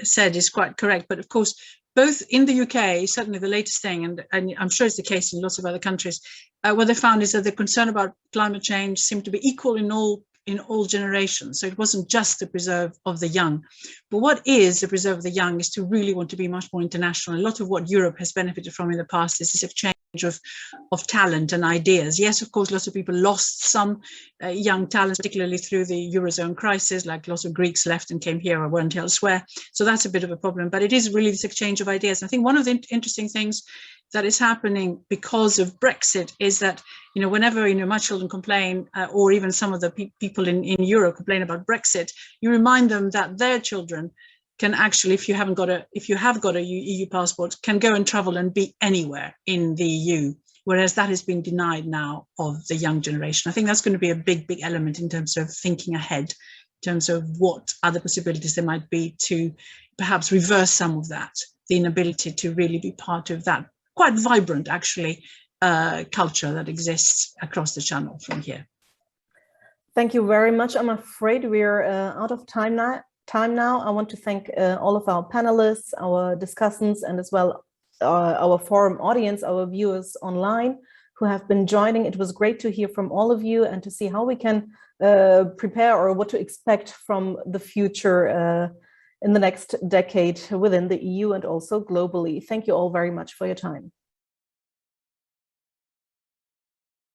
said is quite correct. But of course, both in the UK, certainly the latest thing, and I'm sure it's the case in lots of other countries, what they found is that the concern about climate change seemed to be equal in all generations. So it wasn't just the preserve of the young. But what is the preserve of the young is to really want to be much more international. A lot of what Europe has benefited from in the past is this exchange of talent and ideas. Yes, of course, lots of people lost some young talents, particularly through the Eurozone crisis, like lots of Greeks left and came here or weren't elsewhere. So that's a bit of a problem, but it is really this exchange of ideas. And I think one of the interesting things that is happening because of Brexit is that, you know, whenever, you know, my children complain, or even some of the people in Europe complain about Brexit, you remind them that their children can actually, if you have got a EU passport, can go and travel and be anywhere in the EU, whereas that has been denied now of the young generation. I think that's going to be a big, big element in terms of thinking ahead, in terms of what other possibilities there might be to perhaps reverse some of that, the inability to really be part of that quite vibrant, actually, culture that exists across the channel from here. Thank you very much. I'm afraid we're out of time now. I want to thank all of our panelists, our discussants, and as well our forum audience, our viewers online who have been joining. It was great to hear from all of you and to see how we can prepare or what to expect from the future in the next decade within the EU and also globally. Thank you all very much for your time.